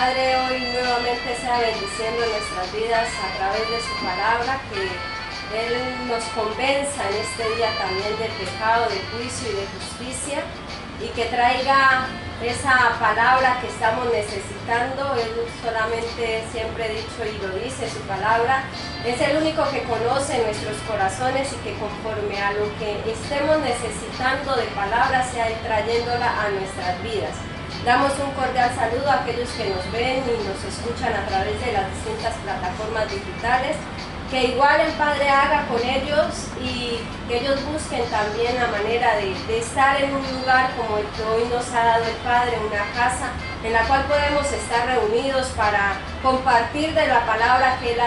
Padre hoy nuevamente sea bendiciendo nuestras vidas a través de su palabra, que Él nos convenza en este día también del pecado, del juicio y de justicia, y que traiga esa palabra que estamos necesitando. Él solamente siempre ha dicho y lo dice su palabra, es el único que conoce nuestros corazones y que conforme a lo que estemos necesitando de palabra sea Él trayéndola a nuestras vidas. Damos un cordial saludo a aquellos que nos ven y nos escuchan a través de las distintas plataformas digitales. Que igual el Padre haga con ellos y que ellos busquen también la manera de estar en un lugar como el que hoy nos ha dado el Padre, una casa en la cual podemos estar reunidos para compartir de la palabra que Él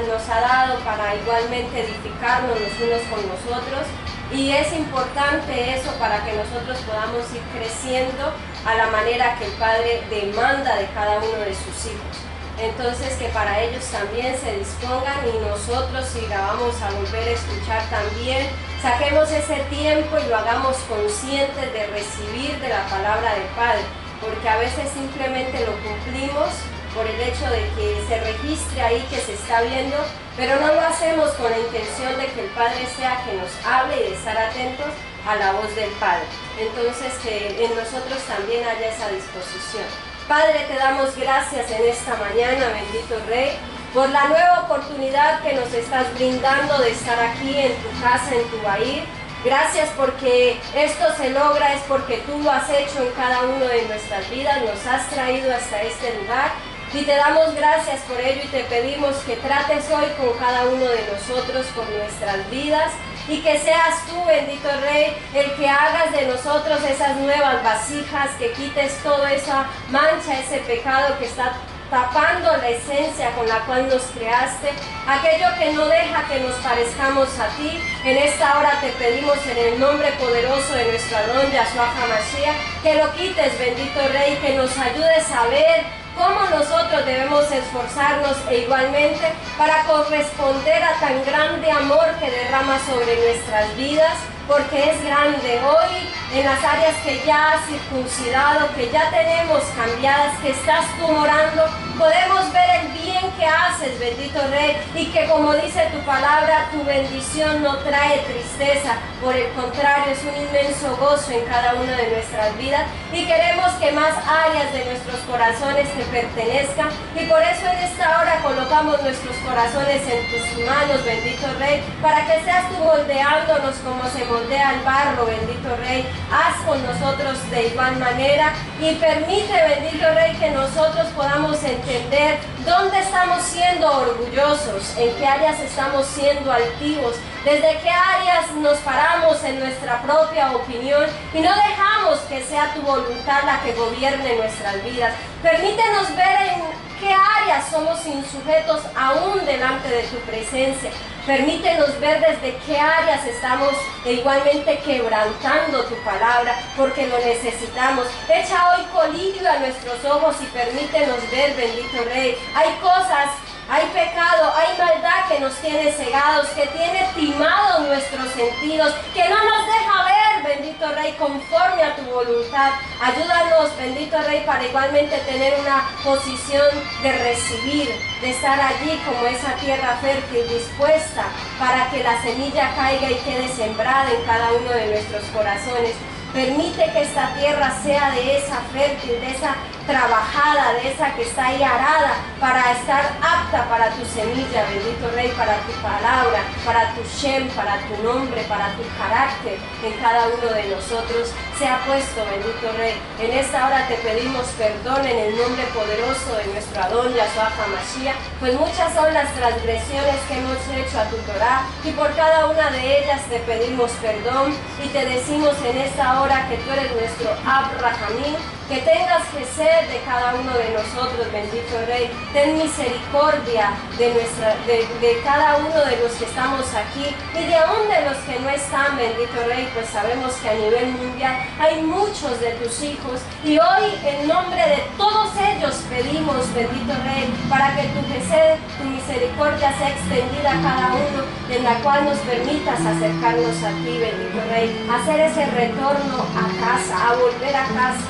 nos ha dado, para igualmente edificarnos los unos con los otros. Y es importante eso para que nosotros podamos ir creciendo a la manera que el Padre demanda de cada uno de sus hijos. Entonces que para ellos también se dispongan y nosotros, si la vamos a volver a escuchar también, saquemos ese tiempo y lo hagamos conscientes de recibir de la palabra del Padre, porque a veces simplemente lo cumplimos por el hecho de que se registre ahí que se está viendo, pero no lo hacemos con la intención de que el Padre sea que nos hable y de estar atentos a la voz del Padre. Entonces que en nosotros también haya esa disposición. Padre, te damos gracias en esta mañana, bendito Rey, por la nueva oportunidad que nos estás brindando de estar aquí en tu casa, en tu Bahir. Gracias porque esto se logra, es porque tú lo has hecho en cada uno de nuestras vidas, nos has traído hasta este lugar. Y te damos gracias por ello y te pedimos que trates hoy con cada uno de nosotros, con nuestras vidas, y que seas tú, bendito Rey, el que hagas de nosotros esas nuevas vasijas, que quites toda esa mancha, ese pecado que está tapando la esencia con la cual nos creaste, aquello que no deja que nos parezcamos a ti. En esta hora te pedimos en el nombre poderoso de nuestro Adón Yahshua HaMashiach, que lo quites, bendito Rey, que nos ayudes a ver cómo nosotros debemos esforzarnos e igualmente para corresponder a tan grande amor que derrama sobre nuestras vidas, porque es grande. Hoy en las áreas que ya has circuncidado, que ya tenemos cambiadas, que estás tú morando, podemos ver el bien que haces, bendito Rey, y que como dice tu palabra, tu bendición no trae tristeza, por el contrario, es un inmenso gozo en cada una de nuestras vidas, y queremos que más áreas de nuestros corazones te pertenezcan, y por eso en esta hora colocamos nuestros corazones en tus manos, bendito Rey, para que seas tú moldeándonos como se moldea el barro, bendito Rey. Haz con nosotros de igual manera y permite, bendito Rey, que nosotros podamos entender dónde estamos siendo orgullosos, en qué áreas estamos siendo altivos, desde qué áreas nos paramos en nuestra propia opinión y no dejamos que sea tu voluntad la que gobierne nuestras vidas. Permítenos ver en qué áreas somos insujetos aún delante de tu presencia. Permítenos ver desde qué áreas estamos igualmente quebrantando tu palabra, porque lo necesitamos. Echa hoy colirio a nuestros ojos y permítenos ver, bendito Rey. Hay cosas, hay pecado, hay maldad que nos tiene cegados, que tiene timados nuestros sentidos, que no nos deja ver, bendito Rey, conforme a tu voluntad. Ayúdanos, bendito Rey, para igualmente tener una posición de recibir, de estar allí como esa tierra fértil dispuesta para que la semilla caiga y quede sembrada en cada uno de nuestros corazones. Permite que esta tierra sea de esa fértil, de esa trabajada, de esa que está ahí arada, para estar apta para tu semilla, bendito Rey, para tu palabra, para tu Shem, para tu nombre, para tu carácter en cada uno de nosotros. Sea puesto, bendito Rey. En esta hora te pedimos perdón en el nombre poderoso de nuestro Adón Yahshua HaMashiach, pues muchas son las transgresiones que hemos hecho a tu Torah y por cada una de ellas te pedimos perdón y te decimos en esta hora que tú eres nuestro Abrahamín, que tengas que ser de cada uno de nosotros, bendito Rey. Ten misericordia de cada uno de los que estamos aquí y de aún de los que no están, bendito Rey, pues sabemos que a nivel mundial hay muchos de tus hijos y hoy en nombre de todos ellos pedimos, bendito Rey, para que tu gesed, tu misericordia sea extendida a cada uno, en la cual nos permitas acercarnos a ti, bendito Rey, hacer ese retorno a casa, a volver a casa.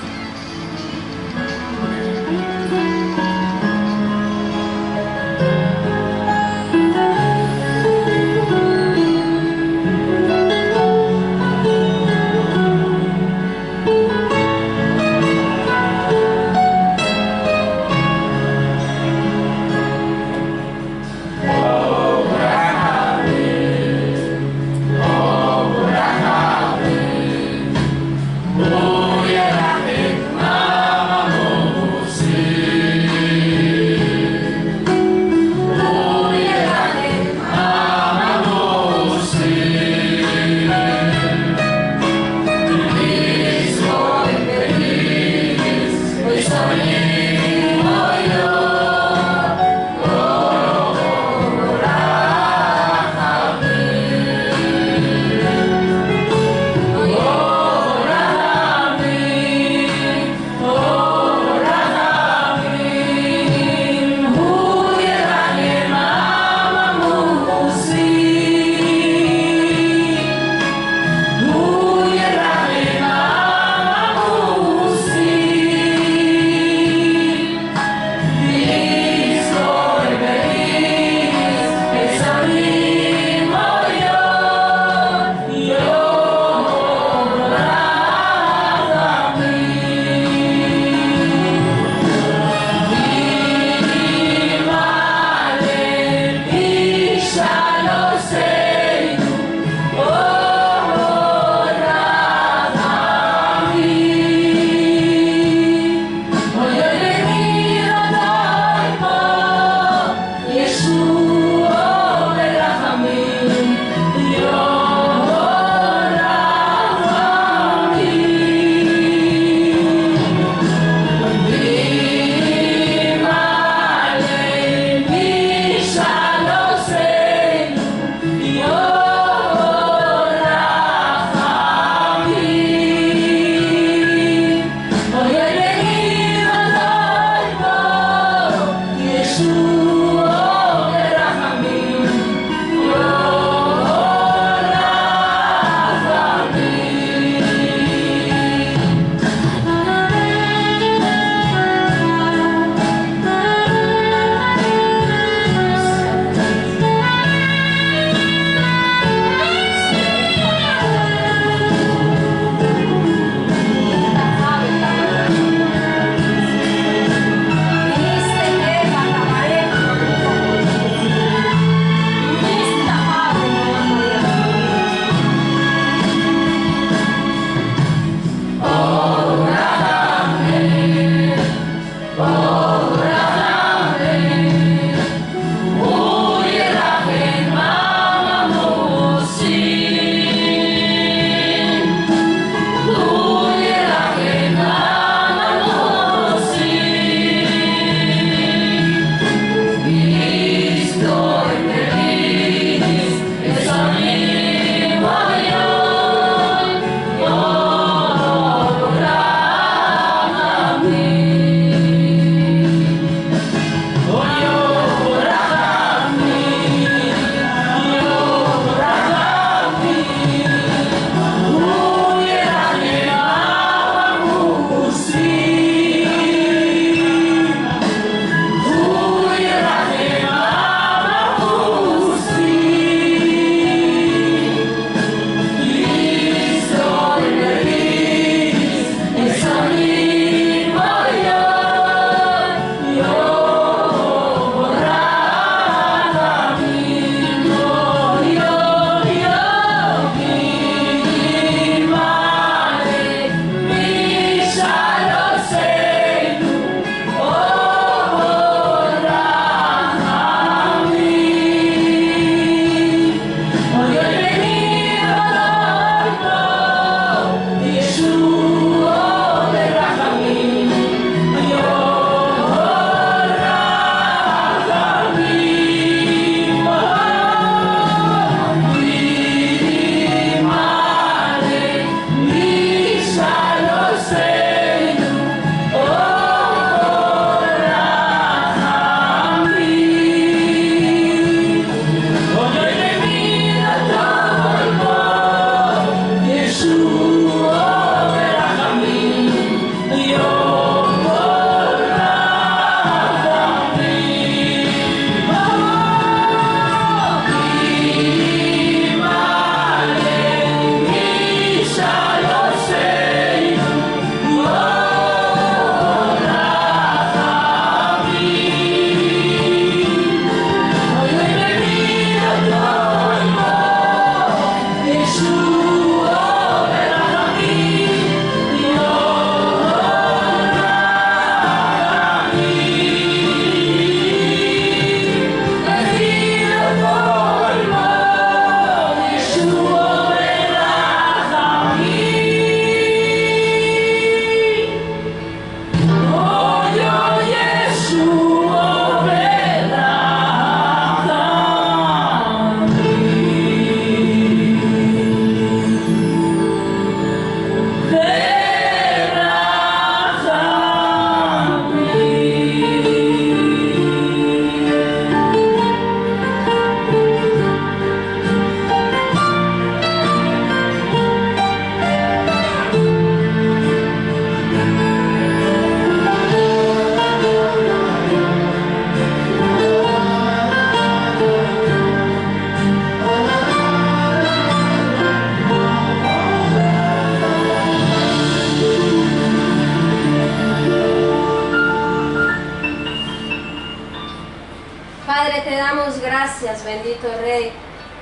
gracias, bendito Rey,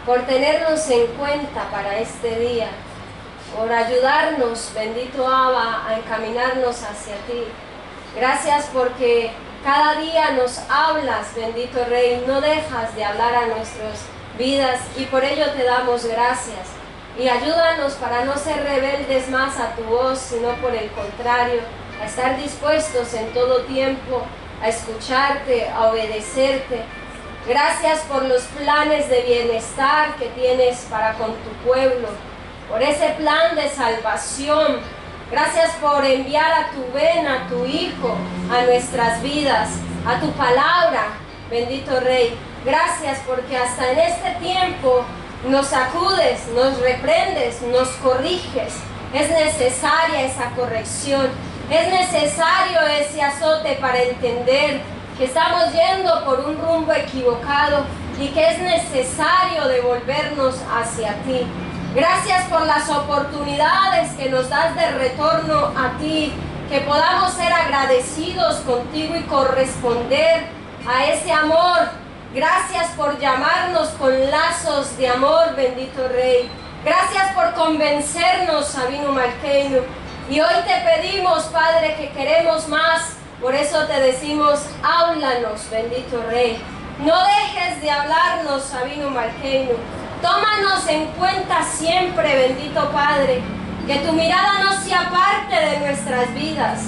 por tenernos en cuenta para este día, por ayudarnos, bendito Abba, a encaminarnos hacia ti. Gracias porque cada día nos hablas, bendito Rey, no dejas de hablar a nuestras vidas y por ello te damos gracias. Y ayúdanos para no ser rebeldes más a tu voz, sino por el contrario, a estar dispuestos en todo tiempo a escucharte, a obedecerte. Gracias por los planes de bienestar que tienes para con tu pueblo, por ese plan de salvación. Gracias por enviar a tu ven, a tu Hijo, a nuestras vidas, a tu palabra, bendito Rey. Gracias porque hasta en este tiempo nos sacudes, nos reprendes, nos corriges. Es necesaria esa corrección, es necesario ese azote para entender que estamos yendo por un rumbo equivocado y que es necesario devolvernos hacia ti. Gracias por las oportunidades que nos das de retorno a ti, que podamos ser agradecidos contigo y corresponder a ese amor. Gracias por llamarnos con lazos de amor, bendito Rey. Gracias por convencernos, Sabino Malkeinu. Y hoy te pedimos, Padre, que queremos más. Por eso te decimos, háblanos, bendito Rey. No dejes de hablarnos, Sabino Malkeinu. Tómanos en cuenta siempre, bendito Padre. Que tu mirada no se aparte de nuestras vidas.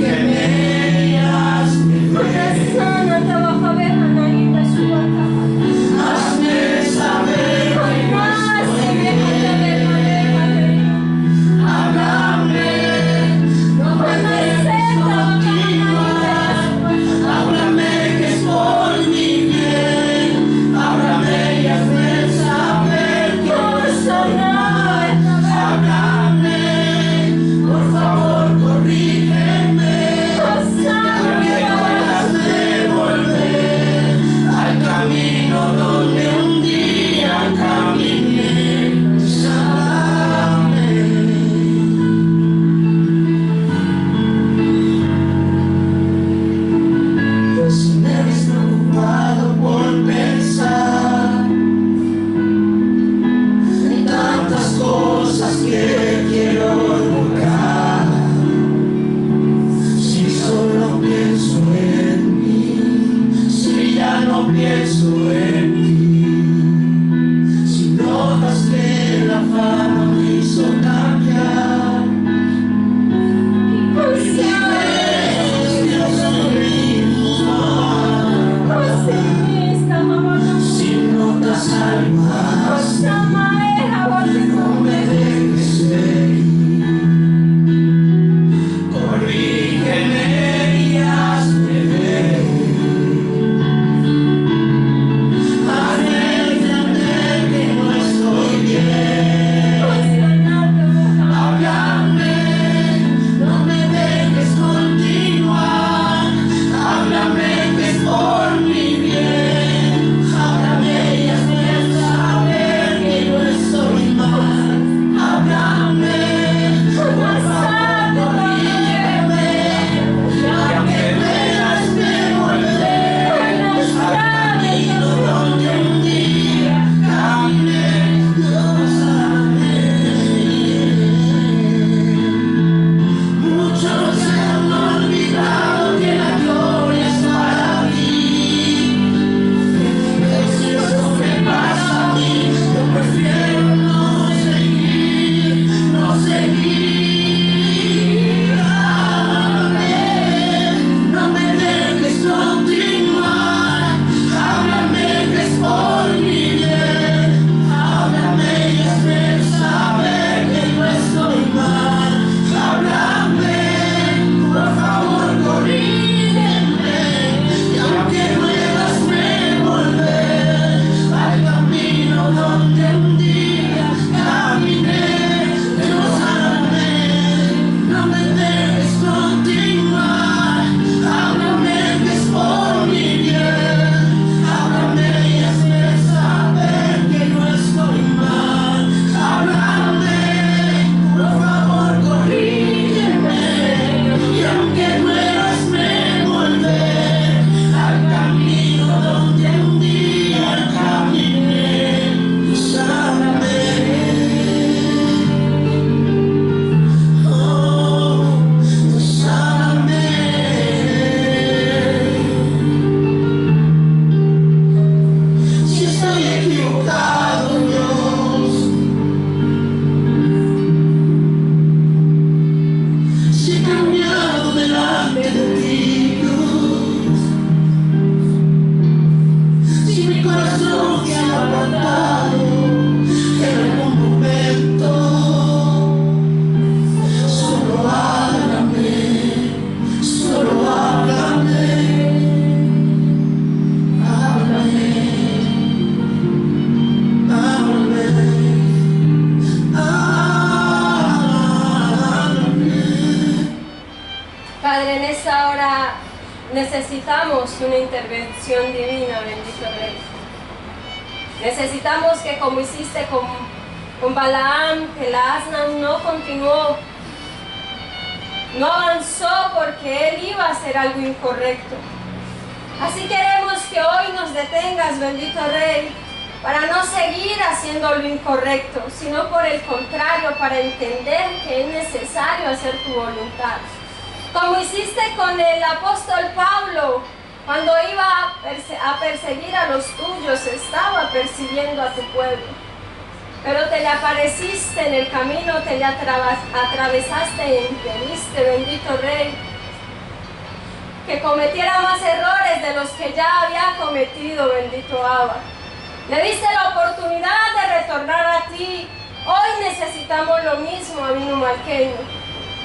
Que me necesitamos una intervención divina, bendito Rey. Necesitamos que, como hiciste con Balaam, que la asna no continuó, no avanzó porque él iba a hacer algo incorrecto. Así queremos que hoy nos detengas, bendito Rey, para no seguir haciendo lo incorrecto, sino por el contrario, para entender que es necesario hacer tu voluntad. Como hiciste con el apóstol Pablo, cuando iba a perseguir a los tuyos, estaba persiguiendo a tu pueblo. Pero te le apareciste en el camino, te le atravesaste e impediste, bendito Rey, que cometiera más errores de los que ya había cometido, bendito Abba. Le diste la oportunidad de retornar a ti. Hoy necesitamos lo mismo, Avinu Malkeinu,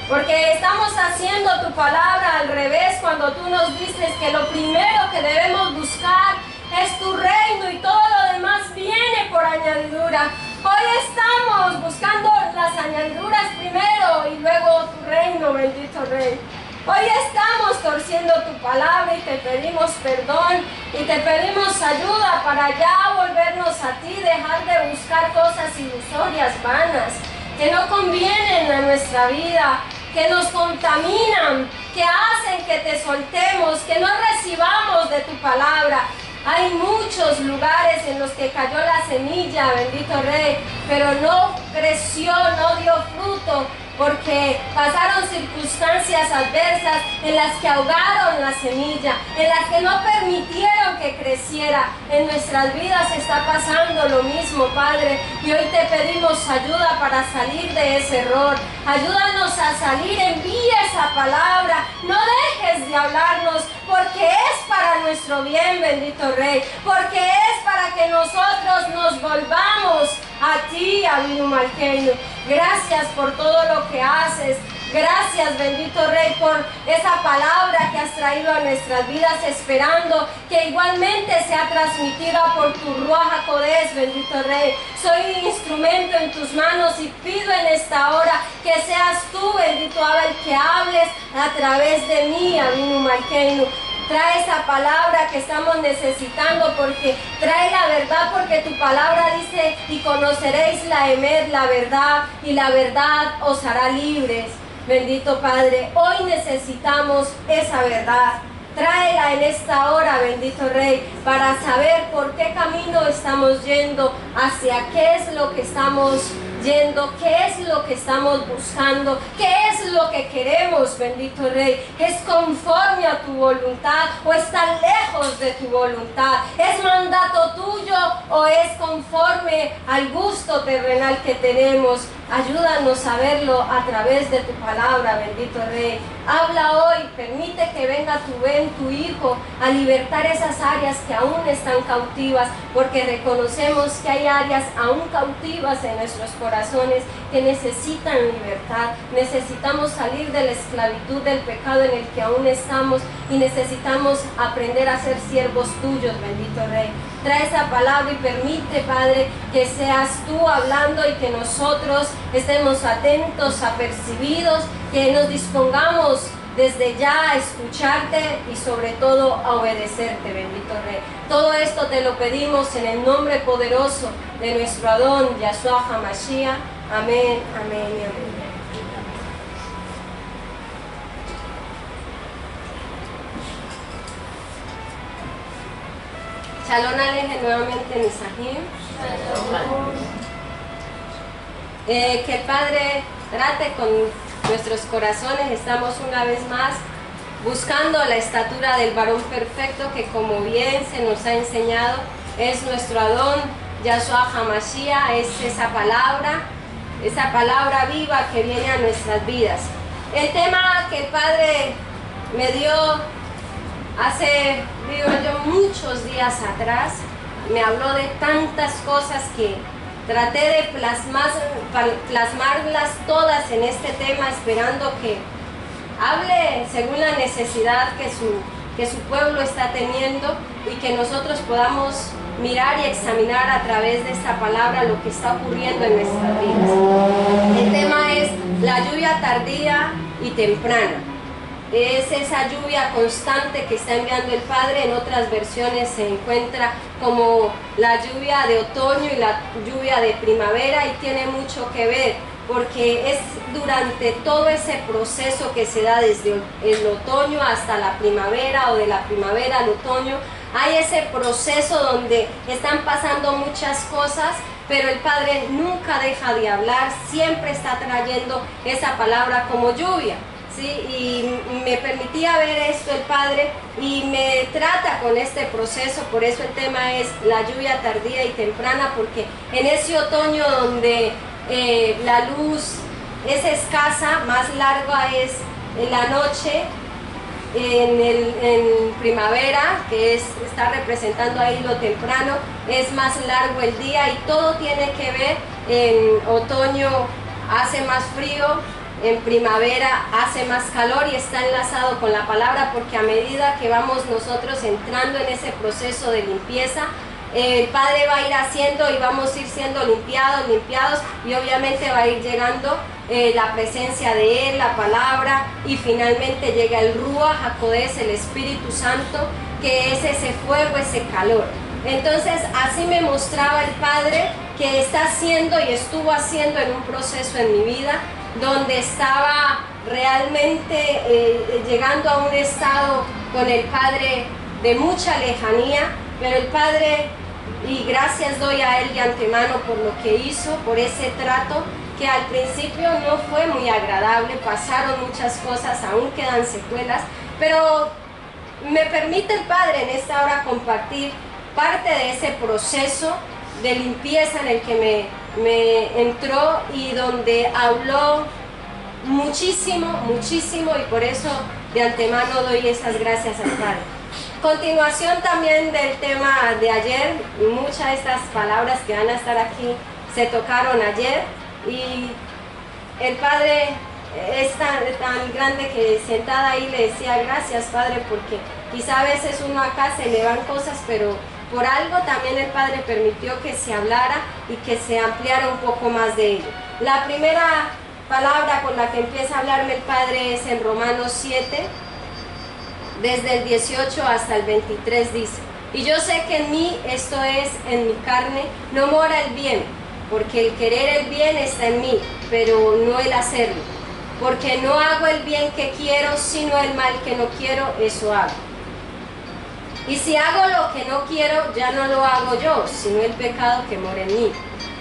porque estamos haciendo tu palabra al revés cuando tú nos dices que lo primero que debemos buscar es tu reino y todo lo demás viene por añadidura. Hoy estamos buscando las añadiduras primero y luego tu reino, bendito Rey. Hoy estamos torciendo tu palabra y te pedimos perdón y te pedimos ayuda para ya volvernos a ti, dejar de buscar cosas ilusorias, vanas, que no convienen a nuestra vida, que nos contaminan, que hacen que te soltemos, que no recibamos de tu palabra. Hay muchos lugares en los que cayó la semilla, bendito Rey, pero no creció, no dio fruto, porque pasaron circunstancias adversas en las que ahogaron la semilla, en las que no permitieron que creciera. En nuestras vidas está pasando lo mismo, Padre, y hoy te pedimos ayuda para salir de ese error. Ayúdanos a salir, envía esa palabra, no dejes de hablarnos, porque es para nuestro bien, bendito Rey, porque es para que nosotros nos volvamos a ti, Avinu Malkeinu. Gracias por todo lo que haces. Gracias, bendito Rey, por esa palabra que has traído a nuestras vidas, esperando que igualmente sea transmitida por tu Ruach HaKodesh, bendito Rey. Soy un instrumento en tus manos y pido en esta hora que seas tú, bendito Abba, el que hables a través de mí, Avinu Malkeinu. Trae esa palabra que estamos necesitando, porque trae la verdad, porque tu palabra dice: y conoceréis la emet, la verdad, y la verdad os hará libres. Bendito Padre, hoy necesitamos esa verdad. Tráela en esta hora, bendito Rey, para saber por qué camino estamos yendo, hacia qué es lo que estamos yendo, qué es lo que estamos buscando, qué es lo que queremos, bendito Rey. ¿Es conforme a tu voluntad o está lejos de tu voluntad? ¿Es mandato tuyo o es conforme al gusto terrenal que tenemos? Ayúdanos a verlo a través de tu palabra, bendito Rey. Habla hoy, permite que venga tu Hijo a libertar esas áreas que aún están cautivas, porque reconocemos que hay áreas aún cautivas en nuestros corazones que necesitan libertad. Necesitamos salir de la esclavitud del pecado en el que aún estamos y necesitamos aprender a ser siervos tuyos, bendito Rey. Trae esa palabra y permite, Padre, que seas tú hablando y que nosotros estemos atentos, apercibidos, que nos dispongamos desde ya a escucharte y sobre todo a obedecerte, bendito Rey. Todo esto te lo pedimos en el nombre poderoso de nuestro Adón, Yahshua HaMashiach. Amén, amén y amén. Shalom Aleje nuevamente, Misahim. Que el Padre trate con nuestros corazones. Estamos una vez más buscando la estatura del varón perfecto, que como bien se nos ha enseñado es nuestro Adón, Yahshua HaMashiach. Es esa palabra viva que viene a nuestras vidas. El tema que el Padre me dio hace, digo yo, muchos días atrás, me habló de tantas cosas que traté de plasmarlas todas en este tema, esperando que hable según la necesidad que su pueblo está teniendo y que nosotros podamos mirar y examinar a través de esta palabra lo que está ocurriendo en nuestras vidas. El tema es la lluvia tardía y temprana. es esa lluvia constante que está enviando el Padre. En otras versiones se encuentra como la lluvia de otoño y la lluvia de primavera, y tiene mucho que ver, porque es durante todo ese proceso que se da desde el otoño hasta la primavera, o de la primavera al otoño. Hay ese proceso donde están pasando muchas cosas, pero el Padre nunca deja de hablar, siempre está trayendo esa palabra como lluvia, ¿sí? Y me permitía ver esto el Padre, y me trata con este proceso. Por eso el tema es la lluvia tardía y temprana, porque en ese otoño donde la luz es escasa, más larga es la noche. En primavera, que está representando ahí lo temprano, es más largo el día, y todo tiene que ver. En otoño hace más frío, en primavera hace más calor, y está enlazado con la palabra, porque a medida que vamos nosotros entrando en ese proceso de limpieza, el Padre va a ir haciendo y vamos a ir siendo limpiados, y obviamente va a ir llegando la presencia de Él, la palabra, y finalmente llega el Ruach HaKodesh, el Espíritu Santo, que es ese fuego, ese calor. Entonces así me mostraba el Padre que está haciendo y estuvo haciendo en un proceso en mi vida, donde estaba realmente llegando a un estado con el Padre de mucha lejanía, pero el Padre, y gracias doy a Él de antemano por lo que hizo, por ese trato, que al principio no fue muy agradable, pasaron muchas cosas, aún quedan secuelas, pero me permite el Padre en esta hora compartir parte de ese proceso de limpieza en el que me entró, y donde habló muchísimo, y por eso de antemano doy esas gracias al Padre. Continuación también del tema de ayer, muchas de estas palabras que van a estar aquí se tocaron ayer, y el Padre es tan grande que sentada ahí le decía gracias, Padre, porque quizá a veces uno acá se le van cosas, pero por algo también el Padre permitió que se hablara y que se ampliara un poco más de ello. La primera palabra con la que empieza a hablarme el Padre es en Romanos 7, desde el 18 hasta el 23 dice: y yo sé que en mí, esto es, en mi carne, no mora el bien, porque el querer el bien está en mí, pero no el hacerlo. Porque no hago el bien que quiero, sino el mal que no quiero, eso hago. Y si hago lo que no quiero, ya no lo hago yo, sino el pecado que mora en mí.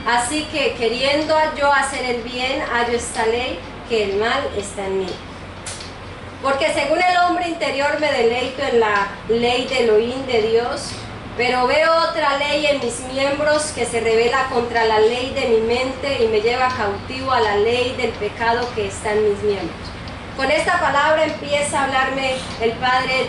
Así que queriendo yo hacer el bien, hallo esta ley, que el mal está en mí. Porque según el hombre interior me deleito en la ley de Elohim, de Dios, pero veo otra ley en mis miembros que se revela contra la ley de mi mente y me lleva cautivo a la ley del pecado que está en mis miembros. Con esta palabra empieza a hablarme el Padre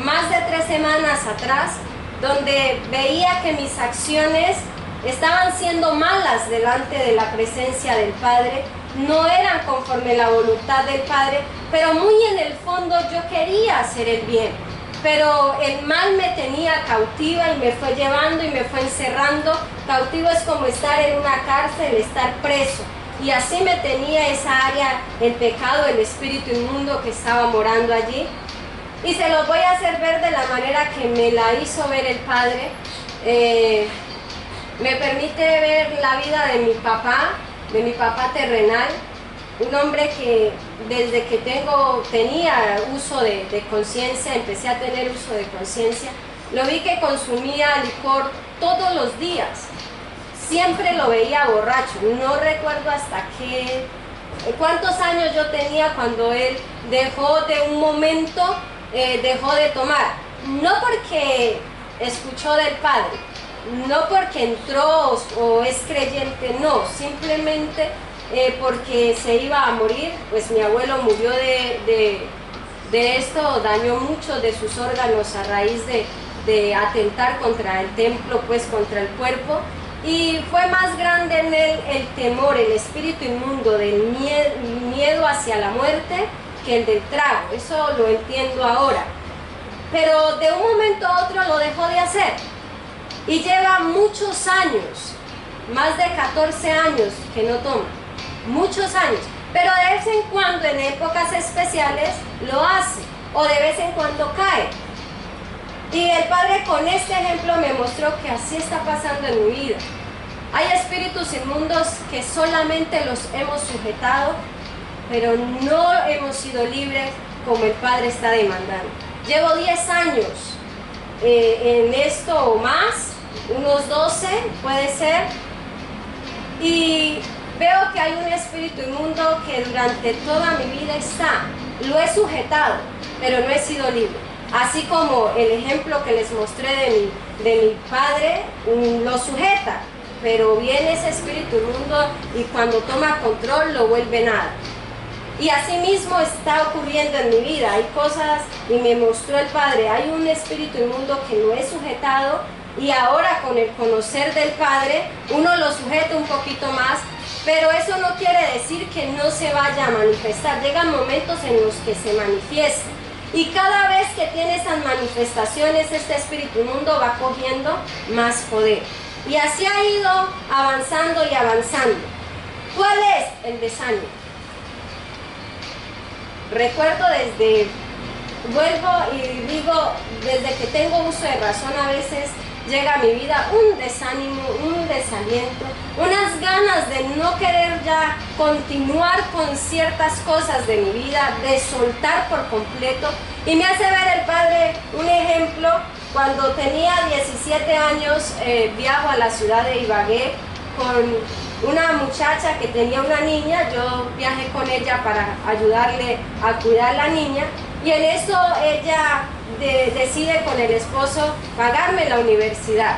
más de 3 semanas atrás, donde veía que mis acciones estaban siendo malas delante de la presencia del Padre, no eran conforme la voluntad del Padre, pero muy en el fondo yo quería hacer el bien, pero el mal me tenía cautiva y me fue llevando y me fue encerrando. Cautivo es como estar en una cárcel, estar preso, y así me tenía esa área, el pecado, el espíritu inmundo que estaba morando allí. Y se los voy a hacer ver de la manera que me la hizo ver el Padre. Me permite ver la vida de mi papá terrenal, un hombre que desde que tenía uso de conciencia, empecé a tener uso de conciencia, lo vi que consumía licor todos los días, siempre lo veía borracho. No recuerdo hasta cuántos años yo tenía cuando él dejó de un momento, dejó de tomar, no porque escuchó del Padre, no porque entró o es creyente, no, simplemente porque se iba a morir. Pues mi abuelo murió de esto, dañó muchos de sus órganos a raíz de atentar contra el templo, pues contra el cuerpo, y fue más grande en él el temor, el espíritu inmundo del miedo hacia la muerte que el del trago. Eso lo entiendo ahora, pero de un momento a otro lo dejó de hacer. Y lleva muchos años, más de 14 años que no toma, muchos años. pero de vez en cuando, en épocas especiales, lo hace, o de vez en cuando cae. Y el Padre con este ejemplo me mostró que así está pasando en mi vida. Hay espíritus inmundos que solamente los hemos sujetado, pero no hemos sido libres como el Padre está demandando. Llevo 10 años en esto o más, unos 12 puede ser, y veo que hay un espíritu inmundo que durante toda mi vida está. Lo he sujetado, pero no he sido libre. Así como el ejemplo que les mostré de mi padre, lo sujeta, pero viene ese espíritu inmundo y cuando toma control lo vuelve nada. Y así mismo está ocurriendo en mi vida. Hay cosas, y me mostró el Padre, hay un espíritu inmundo que lo he sujetado, y ahora con el conocer del Padre, uno lo sujeta un poquito más, pero eso no quiere decir que no se vaya a manifestar. Llegan momentos en los que se manifiesta. Y cada vez que tiene esas manifestaciones, este espíritu inmundo va cogiendo más poder. Y así ha ido avanzando y avanzando. ¿Cuál es el desánimo? Recuerdo vuelvo y digo, desde que tengo uso de razón a veces llega a mi vida un desánimo, un desaliento, unas ganas de no querer ya continuar con ciertas cosas de mi vida, de soltar por completo. Y me hace ver el Padre un ejemplo. Cuando tenía 17 años viajo a la ciudad de Ibagué con una muchacha que tenía una niña. Yo viajé con ella para ayudarle a cuidar a la niña, y en eso ella decide con el esposo pagarme la universidad.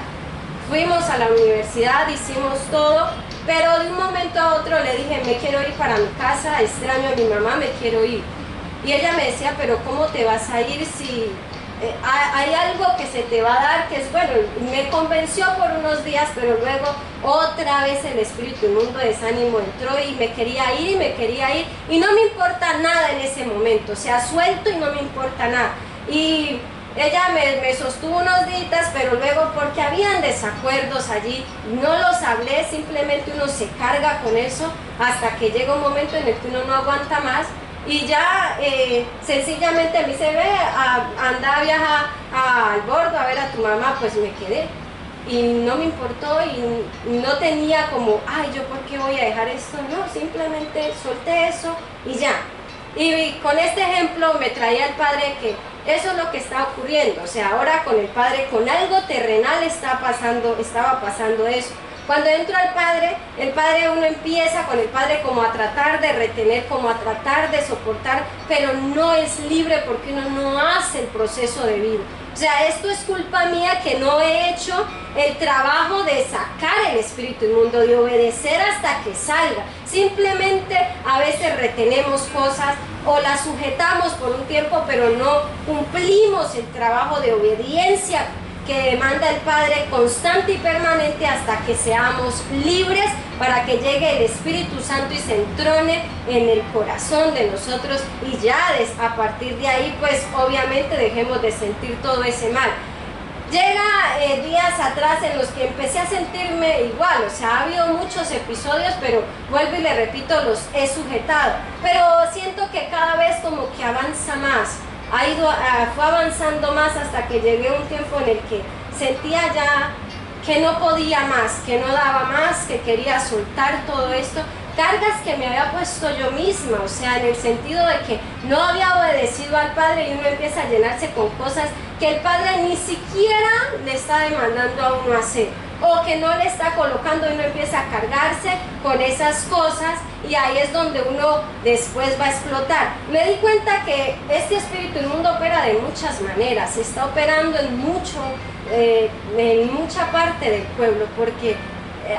Fuimos a la universidad, hicimos todo, pero de un momento a otro le dije, me quiero ir para mi casa, extraño a mi mamá, me quiero ir. Y ella me decía, pero ¿cómo te vas a ir si hay algo que se te va a dar que es bueno? Me convenció por unos días, pero luego otra vez el espíritu inmundo de desánimo entró y me quería ir, y no me importa nada en ese momento, o sea, suelto y no me importa nada. Y ella me sostuvo unos días, pero luego, porque habían desacuerdos allí, no los hablé, simplemente uno se carga con eso hasta que llega un momento en el que uno no aguanta más. Y ya sencillamente me dice, ve, anda a viajar al bordo a ver a tu mamá. Pues me quedé y no me importó, y no tenía como, ay, ¿yo por qué voy a dejar esto? No, simplemente solté eso y ya. Y con este ejemplo me traía el Padre que eso es lo que está ocurriendo. O sea, ahora con el Padre, con algo terrenal estaba pasando eso. Cuando entro al Padre, el Padre, uno empieza con el Padre como a tratar de retener, como a tratar de soportar, pero no es libre porque uno no hace el proceso de vida. O sea, esto es culpa mía que no he hecho el trabajo de sacar el espíritu inmundo, de obedecer hasta que salga. Simplemente a veces retenemos cosas o las sujetamos por un tiempo, pero no cumplimos el trabajo de obediencia que demanda el Padre constante y permanente hasta que seamos libres, para que llegue el Espíritu Santo y se entrone en el corazón de nosotros, y ya a partir de ahí pues obviamente dejemos de sentir todo ese mal. Llega días atrás en los que empecé a sentirme igual, o sea, ha habido muchos episodios, pero vuelvo y le repito, los he sujetado, pero siento que cada vez como que avanza más. Fue avanzando más hasta que llegué a un tiempo en el que sentía ya que no podía más, que no daba más, que quería soltar todo esto, cargas que me había puesto yo misma, o sea, en el sentido de que no había obedecido al Padre, y uno empieza a llenarse con cosas que el Padre ni siquiera le está demandando a uno hacer, o que no le está colocando, y uno empieza a cargarse con esas cosas, y ahí es donde uno después va a explotar. Me di cuenta que este espíritu inmundo opera de muchas maneras, está operando en mucha parte del pueblo, porque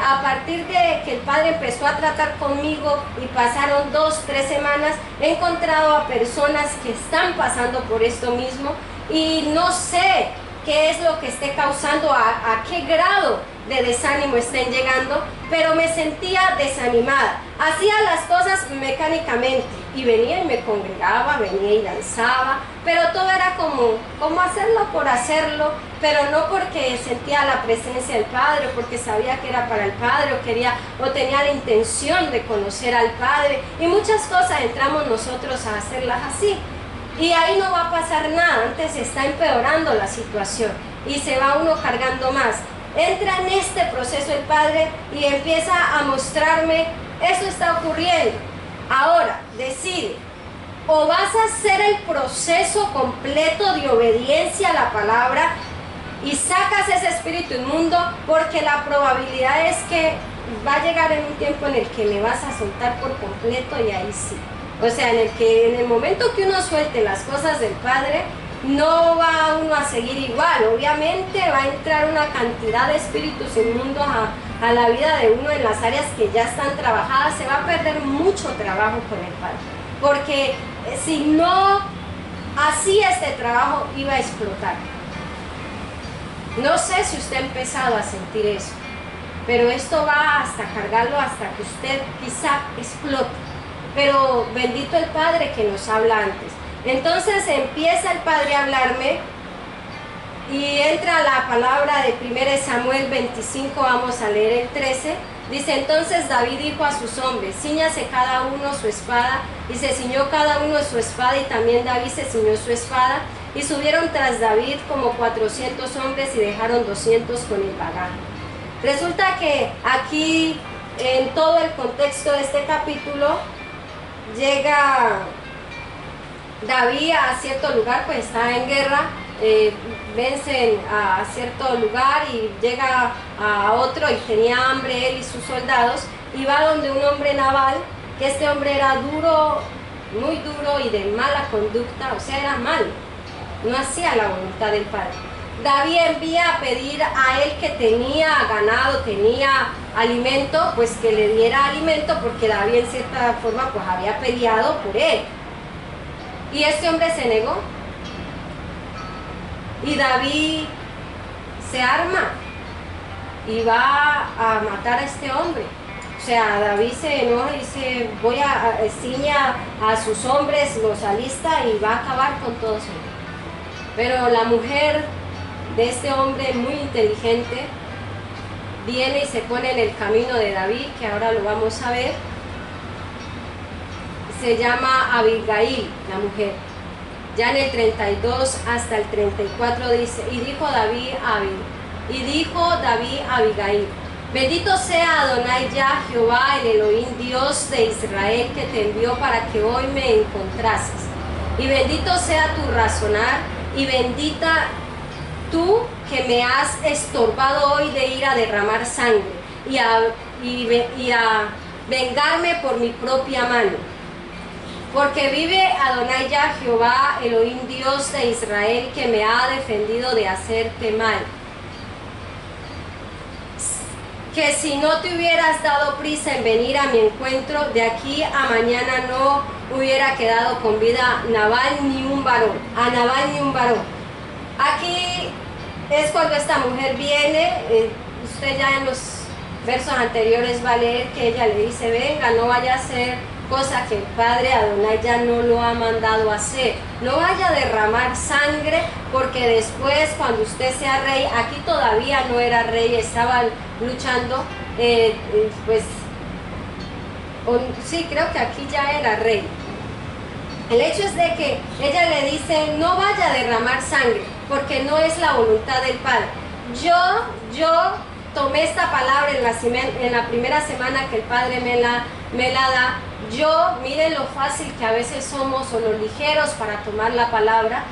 a partir de que el Padre empezó a tratar conmigo y pasaron 2-3 semanas, he encontrado a personas que están pasando por esto mismo, y no sé qué es lo que esté causando, a qué grado de desánimo estén llegando, pero me sentía desanimada. Hacía las cosas mecánicamente, y venía y me congregaba, venía y danzaba, pero todo era como hacerlo por hacerlo, pero no porque sentía la presencia del Padre, porque sabía que era para el Padre, o tenía la intención de conocer al Padre, y muchas cosas entramos nosotros a hacerlas así, y ahí no va a pasar nada, antes se está empeorando la situación, y se va uno cargando más. Entra en este proceso el Padre y empieza a mostrarme, esto está ocurriendo. Ahora, decide, o vas a hacer el proceso completo de obediencia a la palabra y sacas ese espíritu inmundo, porque la probabilidad es que va a llegar en un tiempo en el que me vas a soltar por completo, y ahí sí. O sea, en el momento que uno suelte las cosas del Padre, no va uno a seguir igual. Obviamente va a entrar una cantidad de espíritus inmundos a la vida de uno en las áreas que ya están trabajadas. Se va a perder mucho trabajo con el Padre, porque si no hacía este trabajo iba a explotar. No sé si usted ha empezado a sentir eso, pero esto va hasta cargarlo hasta que usted quizá explote. Pero bendito el Padre que nos habla antes. Entonces empieza el Padre a hablarme y entra la palabra de 1 Samuel 25, vamos a leer el 13. Dice: entonces David dijo a sus hombres, cíñase cada uno su espada, y se ciñó cada uno su espada, y también David se ciñó su espada, y subieron tras David como 400 hombres y dejaron 200 con el bagaje. Resulta que aquí, en todo el contexto de este capítulo, llega David a cierto lugar, pues está en guerra, vencen a cierto lugar y llega a otro, y tenía hambre él y sus soldados, y va donde un hombre Nabal, que este hombre era duro, muy duro y de mala conducta, o sea, era malo, no hacía la voluntad del Padre. David envía a pedir a él que tenía ganado, tenía alimento, pues que le diera alimento, porque David en cierta forma pues había peleado por él. Y este hombre se negó. Y David se arma y va a matar a este hombre. O sea, David se enoja y dice, ciña a sus hombres, los alista y va a acabar con todos ellos. Pero la mujer de este hombre, muy inteligente, viene y se pone en el camino de David, que ahora lo vamos a ver. Se llama Abigail, la mujer. Ya en el 32 hasta el 34 dice: y dijo David a Abigail, bendito sea Adonai ya Jehová, el Elohim, Dios de Israel, que te envió para que hoy me encontrases. Y bendito sea tu razonar, y bendita tú que me has estorbado hoy de ir a derramar sangre y a vengarme por mi propia mano. Porque vive Adonai ya Jehová, Elohim, Dios de Israel, que me ha defendido de hacerte mal. Que si no te hubieras dado prisa en venir a mi encuentro, de aquí a mañana no hubiera quedado con vida a Nabal ni un varón. Aquí es cuando esta mujer viene, usted ya en los versos anteriores va a leer que ella le dice, venga, no vaya a hacer cosa que el Padre Adonai ya no lo ha mandado a hacer. No vaya a derramar sangre, porque después cuando usted sea rey, aquí todavía no era rey, estaba luchando, sí, creo que aquí ya era rey. El hecho es de que ella le dice, no vaya a derramar sangre, porque no es la voluntad del Padre. Yo tomé esta palabra en la primera semana que el Padre me la da. Miren lo fácil que a veces somos, o lo ligeros para tomar la palabra.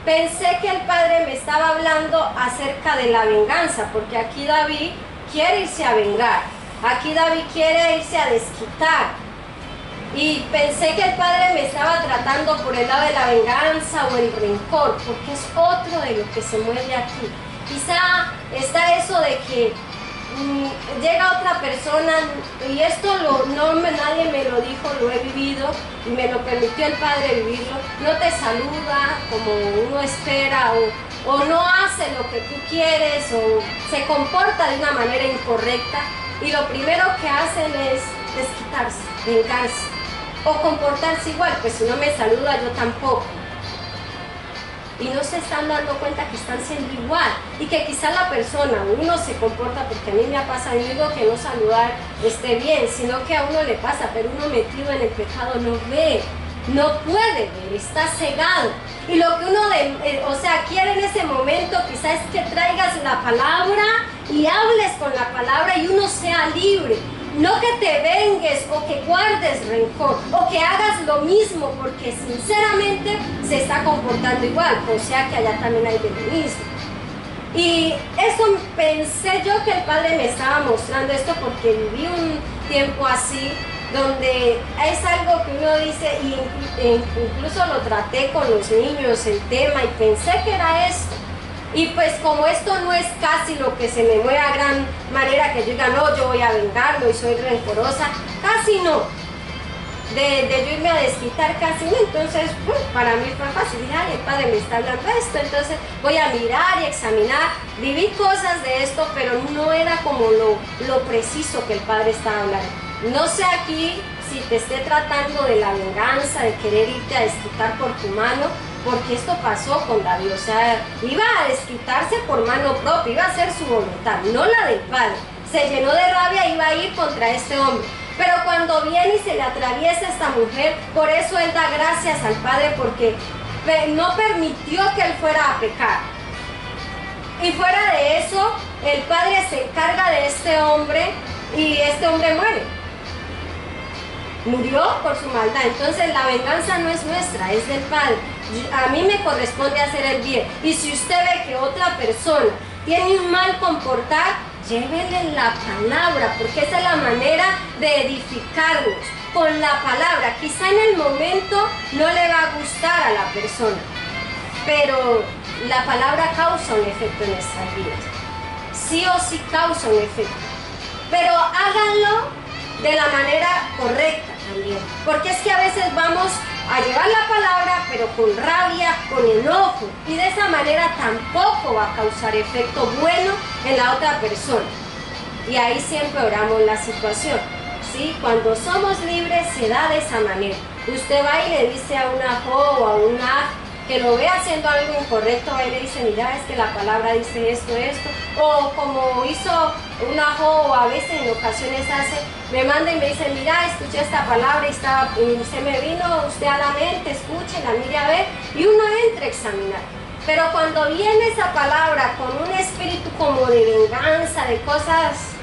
Pensé que el Padre me estaba hablando acerca de la venganza, porque aquí David quiere irse a vengar. Aquí David quiere irse a desquitar. Y pensé que el Padre me estaba tratando por el lado de la venganza o el rencor, porque es otro de lo que se mueve aquí. Quizá está eso de que llega otra persona, y esto nadie me lo dijo, lo he vivido y me lo permitió el Padre vivirlo. No te saluda como uno espera, o no hace lo que tú quieres, o se comporta de una manera incorrecta, y lo primero que hacen es desquitarse, vengarse. o comportarse igual, pues si no me saluda yo tampoco. Y no se están dando cuenta que están siendo igual y que quizá la persona, uno se comporta, porque a mí me ha pasado, y digo que no saludar esté bien, sino que a uno le pasa, pero uno metido en el pecado no ve, no puede ver, está cegado. Y lo que uno, quiere en ese momento quizás es que traigas la palabra y hables con la palabra y uno sea libre. No que te vengues o que guardes rencor o que hagas lo mismo porque sinceramente se está comportando igual, o sea que allá también hay de lo mismo. Y eso pensé yo que el Padre me estaba mostrando esto porque viví un tiempo así donde es algo que uno dice, y incluso lo traté con los niños el tema y pensé que era esto. Y pues como esto no es casi lo que se me mueve a gran manera que yo diga, no, yo voy a vengarlo y soy rencorosa, casi no. De yo irme a desquitar casi no, entonces para mí fue fácil, dije, ay, el Padre me está hablando esto, entonces voy a mirar y examinar, viví cosas de esto, pero no era como lo preciso que el Padre estaba hablando. No sé aquí si te esté tratando de la venganza, de querer irte a desquitar por tu mano, porque esto pasó con David, o sea, iba a desquitarse por mano propia, iba a hacer su voluntad, no la del Padre. Se llenó de rabia, iba a ir contra este hombre. Pero cuando viene y se le atraviesa esta mujer, por eso él da gracias al Padre, porque no permitió que él fuera a pecar. Y fuera de eso, el Padre se encarga de este hombre y este hombre muere. Murió por su maldad. Entonces la venganza no es nuestra, es del Padre. A mí me corresponde hacer el bien. Y si usted ve que otra persona tiene un mal comportar, llévele la palabra, porque esa es la manera de edificarnos, con la palabra. Quizá en el momento no le va a gustar a la persona, pero la palabra causa un efecto en nuestras vidas. Sí o sí causa un efecto. Pero háganlo de la manera correcta también, porque es que a veces vamos a llevar la palabra pero con rabia, con enojo, y de esa manera tampoco va a causar efecto bueno en la otra persona. Y ahí siempre oramos la situación, ¿sí? Cuando somos libres se da de esa manera. Usted va y le dice a una jo o a una que lo ve haciendo algo incorrecto, va y le dice, mira, es que la palabra dice esto, o como hizo una jo, o a veces en ocasiones hace, me manda y me dice, mira, escuché esta palabra y se me vino usted a la mente, escúchela, mire a ver, y uno entra a examinar. Pero cuando viene esa palabra con un espíritu como de venganza, de cosas,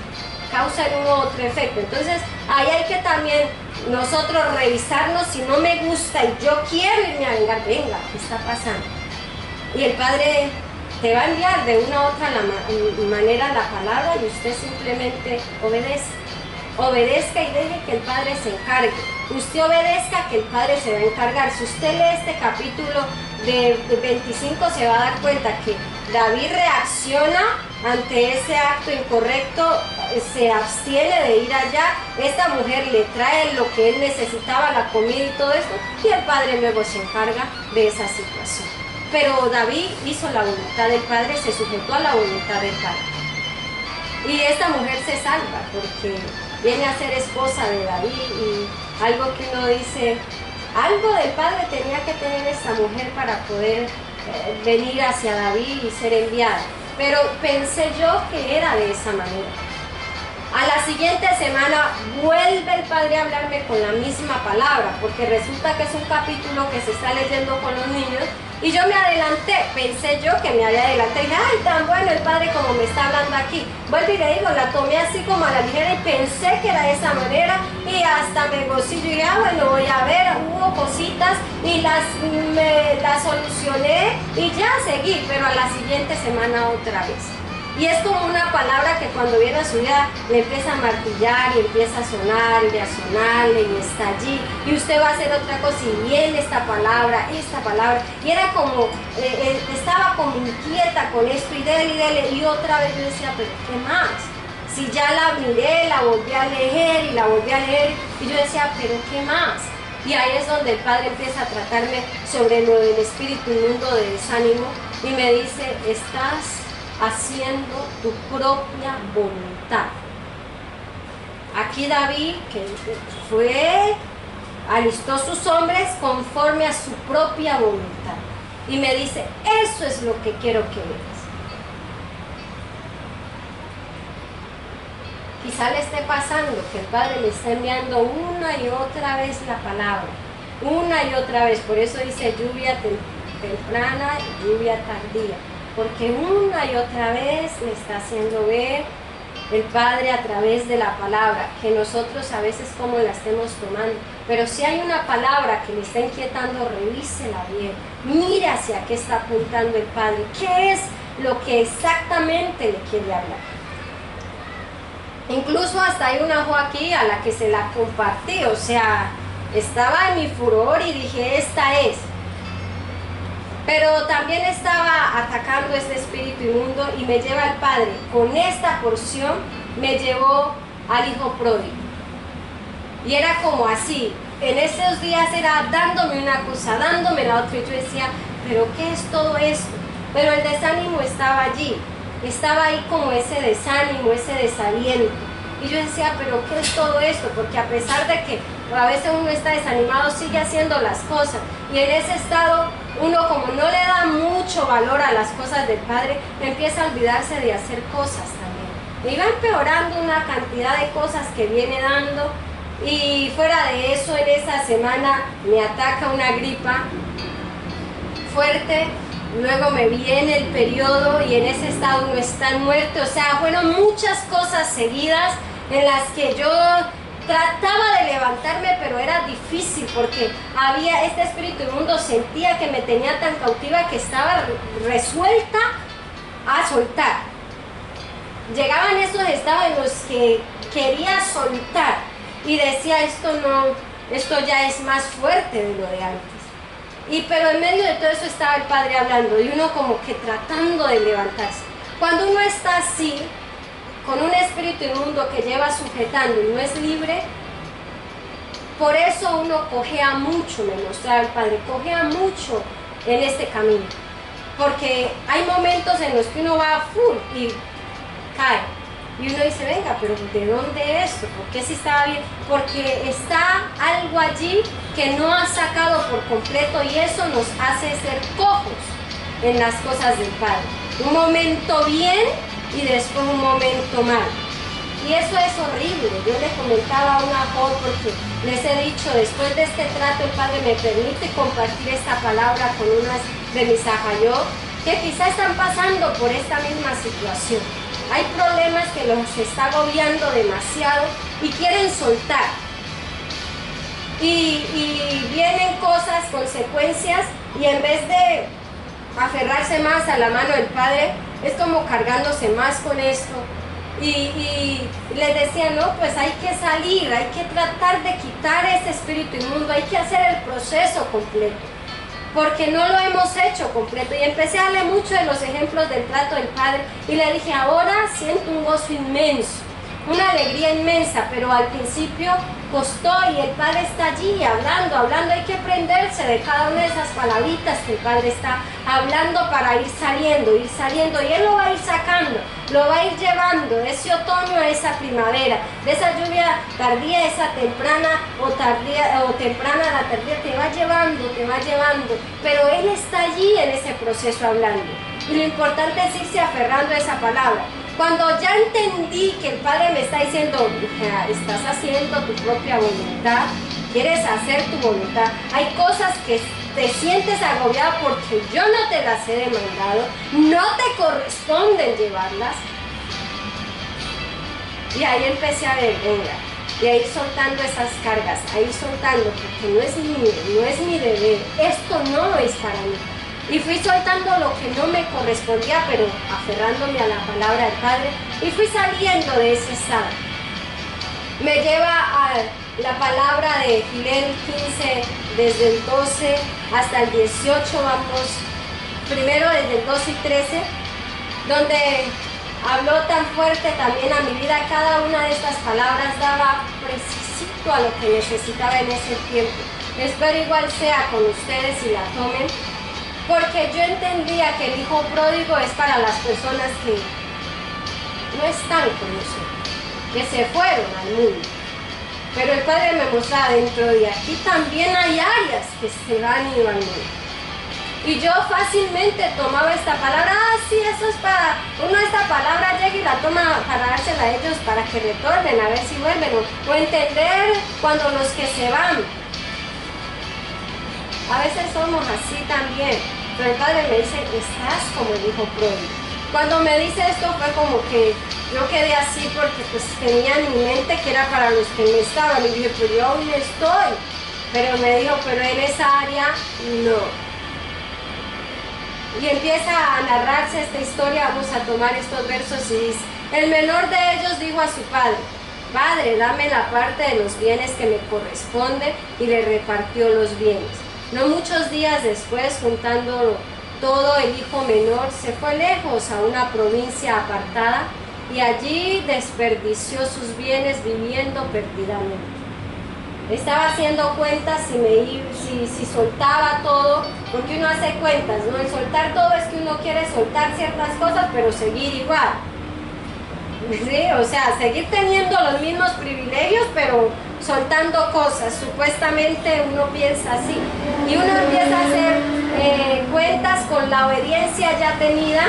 causa un otro efecto. Entonces ahí hay que también nosotros revisarnos, si no me gusta y yo quiero irme a vengar, venga, ¿qué está pasando? Y el Padre te va a enviar de una u otra manera la palabra y usted simplemente obedezca y deje que el Padre se encargue. Usted obedezca que el Padre se va a encargar. Si usted lee este capítulo de 25 se va a dar cuenta que David reacciona ante ese acto incorrecto, se abstiene de ir allá, esta mujer le trae lo que él necesitaba, la comida y todo esto, y el Padre luego se encarga de esa situación. Pero David hizo la voluntad del Padre, se sujetó a la voluntad del Padre. Y esta mujer se salva porque viene a ser esposa de David, y algo que uno dice, algo del Padre tenía que tener esta mujer para poder venir hacia David y ser enviada. Pero pensé yo que era de esa manera. A la siguiente semana vuelve el Padre a hablarme con la misma palabra, porque resulta que es un capítulo que se está leyendo con los niños, y yo me adelanté, pensé yo que me había adelantado, y dije, ay, tan bueno el Padre como me está hablando aquí. Vuelvo y le digo, la tomé así como a la ligera y pensé que era de esa manera, y hasta me gocé, yo dije, ah, bueno, voy a ver, hubo cositas, y las solucioné, y ya seguí, pero a la siguiente semana otra vez. Y es como una palabra que cuando viene a su vida le empieza a martillar y empieza a sonar y a sonarle y está allí. Y usted va a hacer otra cosa y viene esta palabra. Y era como, estaba como inquieta con esto y dele. Y otra vez yo decía, pero ¿qué más? Si ya la miré, la volví a leer y la volví a leer. Y yo decía, pero ¿qué más? Y ahí es donde el Padre empieza a tratarme sobre lo del espíritu inmundo de desánimo. Y me dice, estás haciendo tu propia voluntad. Aquí David, que fue alistó sus hombres conforme a su propia voluntad. Y me dice, eso es lo que quiero que veas. Quizá le esté pasando que el Padre le está enviando una y otra vez la palabra, una y otra vez. Por eso dice lluvia temprana y lluvia tardía, porque una y otra vez le está haciendo ver el Padre a través de la palabra, que nosotros a veces como la estemos tomando. Pero si hay una palabra que le está inquietando, revísela bien, mire hacia qué está apuntando el Padre, qué es lo que exactamente le quiere hablar. Incluso hasta hay una hoja aquí a la que se la compartí, o sea, estaba en mi furor y dije, esta es. Pero también estaba atacando este espíritu inmundo y me lleva el Padre. Con esta porción me llevó al hijo pródigo. Y era como así, en esos días era dándome una cosa, dándome la otra, y yo decía, ¿pero qué es todo esto? Pero el desánimo estaba allí. Estaba ahí como ese desánimo, ese desaliento. Y yo decía, ¿pero qué es todo esto? Porque a pesar de que a veces uno está desanimado, sigue haciendo las cosas. Y en ese estado, uno como no le da mucho valor a las cosas del Padre, empieza a olvidarse de hacer cosas también. Me iba empeorando una cantidad de cosas que viene dando. Y fuera de eso, en esa semana me ataca una gripa fuerte. Luego me viene el periodo y en ese estado uno está muerto. O sea, fueron muchas cosas seguidas en las que yo trataba de levantarme, pero era difícil porque había este espíritu inmundo, sentía que me tenía tan cautiva que estaba resuelta a soltar. Llegaban esos estados en los que quería soltar y decía, esto ya es más fuerte de lo de antes. Pero en medio de todo eso estaba el Padre hablando y uno como que tratando de levantarse. Cuando uno está así, con un espíritu inmundo que lleva sujetando y no es libre, por eso uno cojea mucho, me mostraba el Padre, cojea mucho en este camino. Porque hay momentos en los que uno va a full y cae. Y uno dice, venga, pero ¿de dónde esto? ¿Por qué si estaba bien? Porque está algo allí que no ha sacado por completo y eso nos hace ser cojos en las cosas del Padre. Un momento bien y después un momento mal. Y eso es horrible. Yo le comentaba a una joven porque les he dicho, después de este trato el Padre me permite compartir esta palabra con unas de mis ajayot que quizá están pasando por esta misma situación. Hay problemas que los está agobiando demasiado y quieren soltar. Y vienen cosas, consecuencias, y en vez de aferrarse más a la mano del Padre, es como cargándose más con esto. Y les decía, no, pues hay que salir, hay que tratar de quitar ese espíritu inmundo, hay que hacer el proceso completo. Porque no lo hemos hecho completo. Y empecé a darle mucho de los ejemplos del trato del Padre y le dije, ahora siento un gozo inmenso, una alegría inmensa, pero al principio costó y el Padre está allí hablando, hay que prenderse de cada una de esas palabritas que el Padre está hablando para ir saliendo y Él lo va a ir sacando, lo va a ir llevando de ese otoño a esa primavera, de esa lluvia tardía, esa temprana o temprana a la tardía, te va llevando, pero Él está allí en ese proceso hablando y lo importante es irse aferrando a esa palabra. Cuando ya entendí que el Padre me está diciendo, estás haciendo tu propia voluntad, quieres hacer tu voluntad, hay cosas que te sientes agobiado porque yo no te las he demandado, no te corresponden llevarlas. Y ahí empecé a ver, venga, y a ir soltando esas cargas, a ir soltando, porque no es mío, no es mi deber, esto no es para mí. Y fui soltando lo que no me correspondía, pero aferrándome a la palabra del Padre, y fui saliendo de ese estado. Me lleva a la palabra de Gilel 15, desde el 12 hasta el 18, vamos, primero desde el 12 y 13, donde habló tan fuerte también a mi vida. Cada una de estas palabras daba precisito a lo que necesitaba en ese tiempo. Espero igual sea con ustedes y la tomen, porque yo entendía que el hijo pródigo es para las personas que no están con nosotros, que se fueron al mundo. Pero el Padre me mostraba, dentro de aquí también hay áreas que se han ido al mundo. Y yo fácilmente tomaba esta palabra, sí, eso es para, uno esta palabra llega y la toma para dársela a ellos para que retornen, a ver si vuelven, o entender cuando los que se van. A veces somos así también, pero el Padre me dice, estás como el hijo pródigo. Cuando me dice esto fue como que yo quedé así porque pues tenía en mi mente que era para los que no estaban, y dije, pues yo aún estoy, pero me dijo, pero en esa área, no. Y empieza a narrarse esta historia, vamos a tomar estos versos y dice, el menor de ellos dijo a su padre, Padre, dame la parte de los bienes que me corresponde, y le repartió los bienes. No muchos días después, juntándolo todo, el hijo menor se fue lejos a una provincia apartada y allí desperdició sus bienes viviendo perdidamente. Estaba haciendo cuentas si soltaba todo, porque uno hace cuentas, ¿no? El soltar todo es que uno quiere soltar ciertas cosas, pero seguir igual. ¿Sí? O sea, seguir teniendo los mismos privilegios, pero soltando cosas. Supuestamente uno piensa así. Y uno empieza a hacer cuentas con la obediencia ya tenida,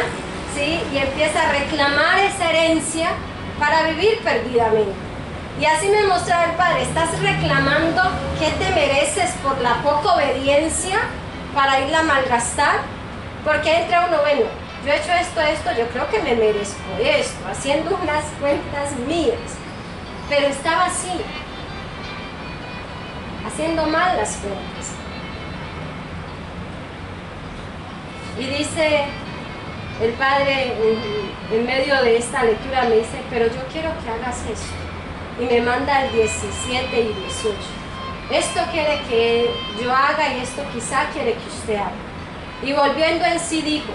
¿sí? Y empieza a reclamar esa herencia para vivir perdidamente. Y así me mostraba el Padre, estás reclamando qué te mereces por la poca obediencia para irla a malgastar, porque entra uno, bueno, yo he hecho esto, yo creo que me merezco esto, haciendo unas cuentas mías, pero estaba así, haciendo mal las cuentas. Y dice el Padre, en medio de esta lectura me dice, pero yo quiero que hagas esto. Y me manda el 17 y 18. Esto quiere que yo haga y esto quizá quiere que usted haga. Y volviendo en sí dijo,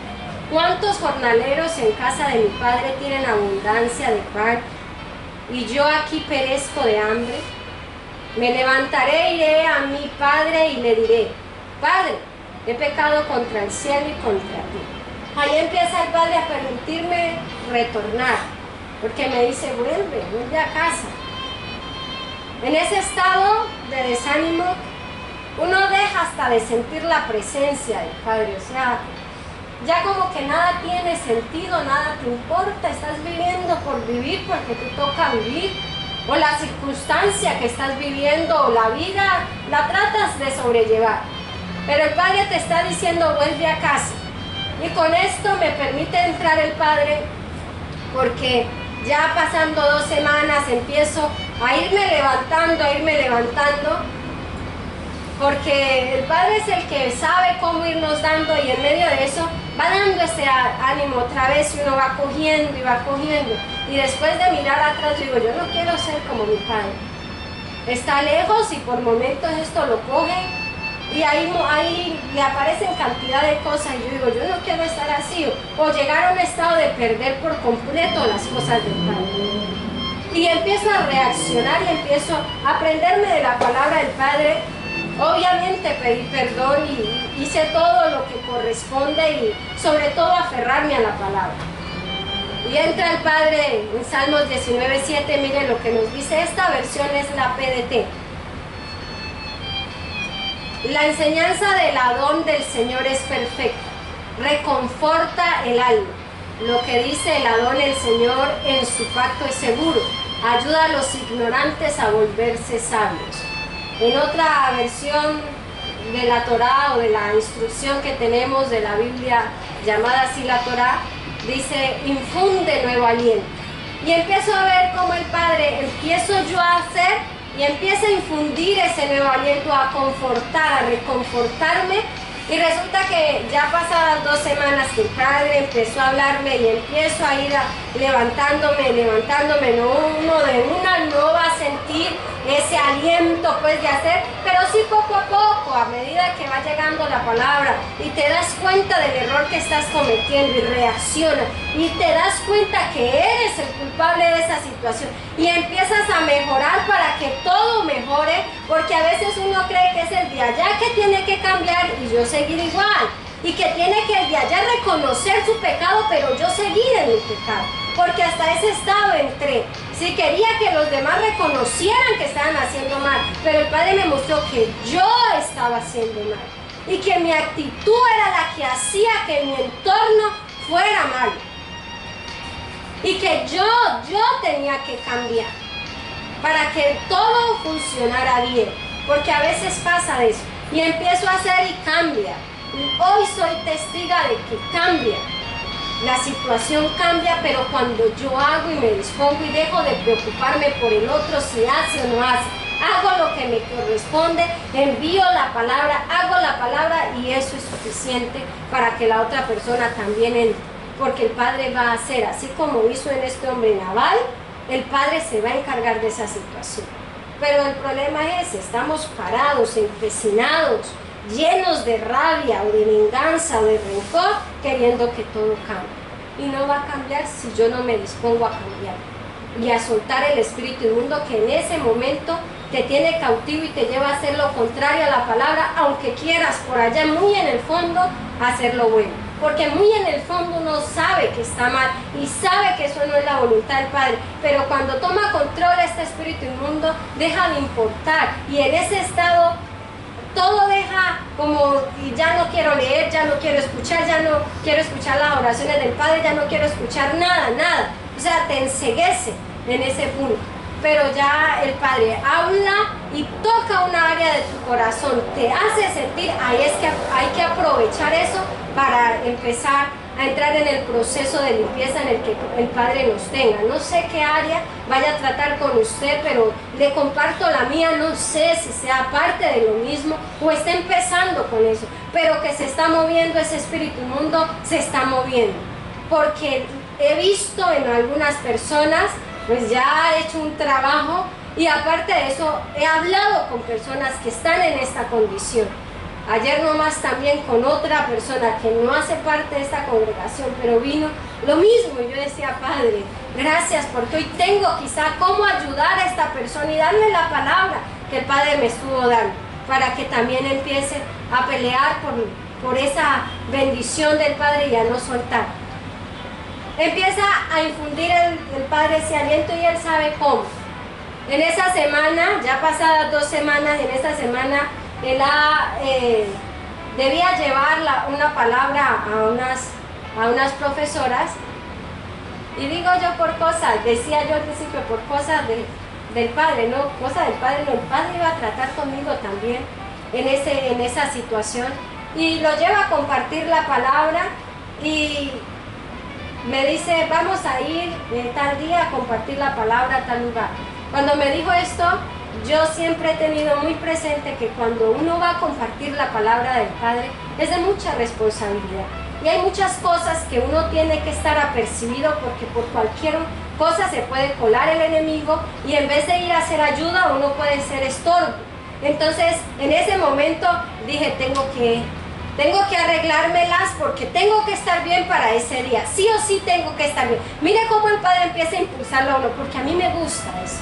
¿cuántos jornaleros en casa de mi padre tienen abundancia de pan y yo aquí perezco de hambre? Me levantaré, iré a mi padre y le diré, Padre, he pecado contra el cielo y contra ti. Ahí empieza el Padre a permitirme retornar, porque me dice, vuelve a casa. En ese estado de desánimo, uno deja hasta de sentir la presencia del Padre, o sea, ya como que nada tiene sentido, nada te importa, estás viviendo por vivir porque te toca vivir, o la circunstancia que estás viviendo, o la vida, la tratas de sobrellevar. Pero el Padre te está diciendo, vuelve a casa. Y con esto me permite entrar el Padre, porque ya pasando 2 semanas empiezo a irme levantando, porque el Padre es el que sabe cómo irnos dando, y en medio de eso va dando ese ánimo otra vez y uno va cogiendo y va cogiendo. Y después de mirar atrás digo, yo no quiero ser como mi Padre. Está lejos y por momentos esto lo coge y ahí le aparecen cantidad de cosas y yo digo, yo no quiero estar así, o llegar a un estado de perder por completo las cosas del Padre. Y empiezo a reaccionar y empiezo a aprenderme de la palabra del Padre. Obviamente pedí perdón y hice todo lo que corresponde y sobre todo aferrarme a la palabra. Y entra el Padre en Salmos 19:7, mire lo que nos dice, esta versión es la PDT. La enseñanza del Adón del Señor es perfecta, reconforta el alma. Lo que dice el Adón el Señor en su pacto es seguro, ayuda a los ignorantes a volverse sabios. En otra versión de la Torá o de la instrucción que tenemos de la Biblia llamada así la Torá, dice, infunde nuevo aliento. Y empiezo a ver cómo el Padre, empiezo yo a hacer y empieza a infundir ese nuevo aliento, a confortar, a reconfortarme. Y resulta que ya pasadas 2 semanas que el Padre empezó a hablarme y empiezo a ir levantándome, no, uno de una no va a sentir ese aliento pues de hacer, pero sí poco a poco, a medida que va llegando la palabra y te das cuenta del error que estás cometiendo y reaccionas y te das cuenta que eres el culpable de esa situación y empiezas a mejorar para que todo mejore, porque a veces uno cree que es el de allá que tiene que cambiar y yo seguir igual, y que tiene que el de allá reconocer su pecado pero yo seguir en mi pecado, porque hasta ese estado entré. Sí, quería que los demás reconocieran que estaban haciendo mal, pero el Padre me mostró que yo estaba haciendo mal y que mi actitud era la que hacía que mi entorno fuera malo y que yo tenía que cambiar para que todo funcionara bien, porque a veces pasa eso y empiezo a hacer y cambia. Hoy soy testiga de que cambia. La situación cambia, pero cuando yo hago y me dispongo y dejo de preocuparme por el otro, si hace o no hace, hago lo que me corresponde, envío la palabra, hago la palabra y eso es suficiente para que la otra persona también entre. Porque el Padre va a hacer, así como hizo en este hombre Nabal, el Padre se va a encargar de esa situación. Pero el problema es, estamos parados, empecinados, llenos de rabia o de venganza o de rencor, queriendo que todo cambie. Y no va a cambiar si yo no me dispongo a cambiar y a soltar el espíritu inmundo que en ese momento te tiene cautivo y te lleva a hacer lo contrario a la palabra, aunque quieras por allá muy en el fondo hacer lo bueno. Porque muy en el fondo uno sabe que está mal y sabe que eso no es la voluntad del Padre, pero cuando toma control este espíritu inmundo deja de importar y en ese estado todo deja como, y ya no quiero leer, ya no quiero escuchar, ya no quiero escuchar las oraciones del Padre, ya no quiero escuchar nada, nada. O sea, te enceguece en ese punto. Pero ya el Padre habla y toca una área de tu corazón, te hace sentir, ahí es que hay que aprovechar eso para empezar a entrar en el proceso de limpieza en el que el Padre nos tenga. No sé qué área vaya a tratar con usted, pero le comparto la mía, no sé si sea parte de lo mismo o está empezando con eso, pero que se está moviendo ese espíritu inmundo, se está moviendo. Porque he visto en algunas personas, pues ya he hecho un trabajo y aparte de eso he hablado con personas que están en esta condición. Ayer nomás también con otra persona que no hace parte de esta congregación, pero vino lo mismo. Y yo decía, Padre, gracias porque hoy tengo quizá cómo ayudar a esta persona y darle la palabra que el Padre me estuvo dando, para que también empiece a pelear por esa bendición del Padre y a no soltar. Empieza a infundir el Padre ese aliento y Él sabe cómo. En esa semana, ya pasadas 2 semanas, en esta semana, Él debía llevar una palabra a unas profesoras. Y digo yo por cosas, decía yo al principio, por cosas del Padre, no, cosas del Padre, no, el Padre iba a tratar conmigo también en esa situación. Y lo lleva a compartir la palabra y me dice, vamos a ir tal día a compartir la palabra a tal lugar. Cuando me dijo esto, yo siempre he tenido muy presente que cuando uno va a compartir la palabra del Padre es de mucha responsabilidad. Y hay muchas cosas que uno tiene que estar apercibido porque por cualquier cosa se puede colar el enemigo y en vez de ir a hacer ayuda uno puede ser estorbo. Entonces en ese momento dije, tengo que arreglármelas porque tengo que estar bien para ese día. Sí o sí tengo que estar bien. Mire cómo el Padre empieza a impulsarlo a uno, porque a mí me gusta eso.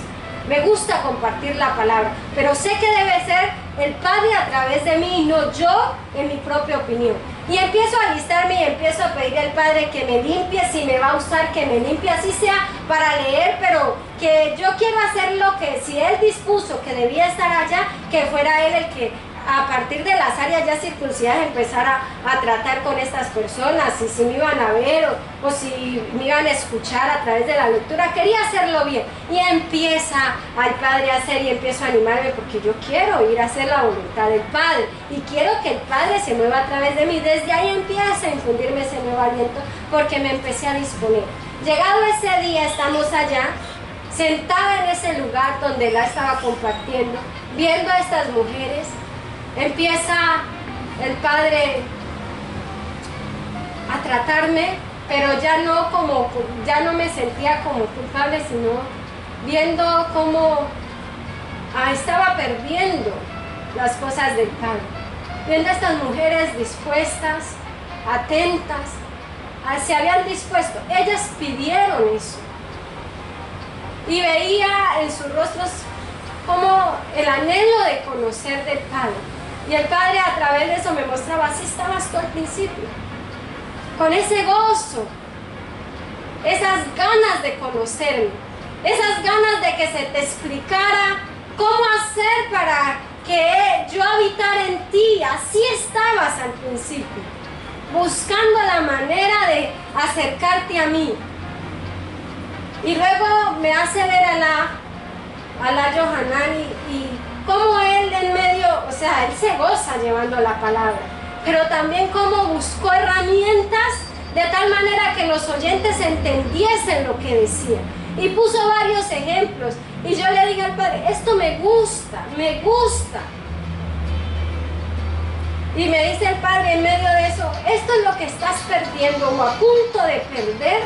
Me gusta compartir la palabra, pero sé que debe ser el Padre a través de mí y no yo en mi propia opinión. Y empiezo a alistarme y empiezo a pedir al Padre que me limpie, si me va a usar, que me limpie, así sea para leer, pero que yo quiero hacer lo que si Él dispuso que debía estar allá, que fuera Él el que a partir de las áreas ya circuncidadas empezara a tratar con estas personas, y si me iban a ver o si me iban a escuchar a través de la lectura, quería hacerlo bien. Y empieza al Padre a hacer y empiezo a animarme porque yo quiero ir a hacer la voluntad del Padre y quiero que el Padre se mueva a través de mí. Desde ahí empieza a infundirme ese nuevo aliento porque me empecé a disponer. Llegado ese día, estamos allá, sentada en ese lugar donde la estaba compartiendo, viendo a estas mujeres. Empieza el Padre a tratarme, pero ya no me sentía como culpable, sino viendo cómo estaba perdiendo las cosas del Padre. Viendo a estas mujeres dispuestas, atentas, se habían dispuesto, ellas pidieron eso. Y veía en sus rostros como el anhelo de conocer del Padre. Y el Padre a través de eso me mostraba, así estabas tú al principio, con ese gozo, esas ganas de conocerme, esas ganas de que se te explicara cómo hacer para que yo habitara en ti. Así estabas al principio, buscando la manera de acercarte a mí. Y luego me hace ver a la Yohanan y cómo él en medio, o sea, él se goza llevando la palabra, pero también cómo buscó herramientas de tal manera que los oyentes entendiesen lo que decía. Y puso varios ejemplos. Y yo le dije al Padre, esto me gusta, me gusta. Y me dice el Padre en medio de eso, esto es lo que estás perdiendo o a punto de perder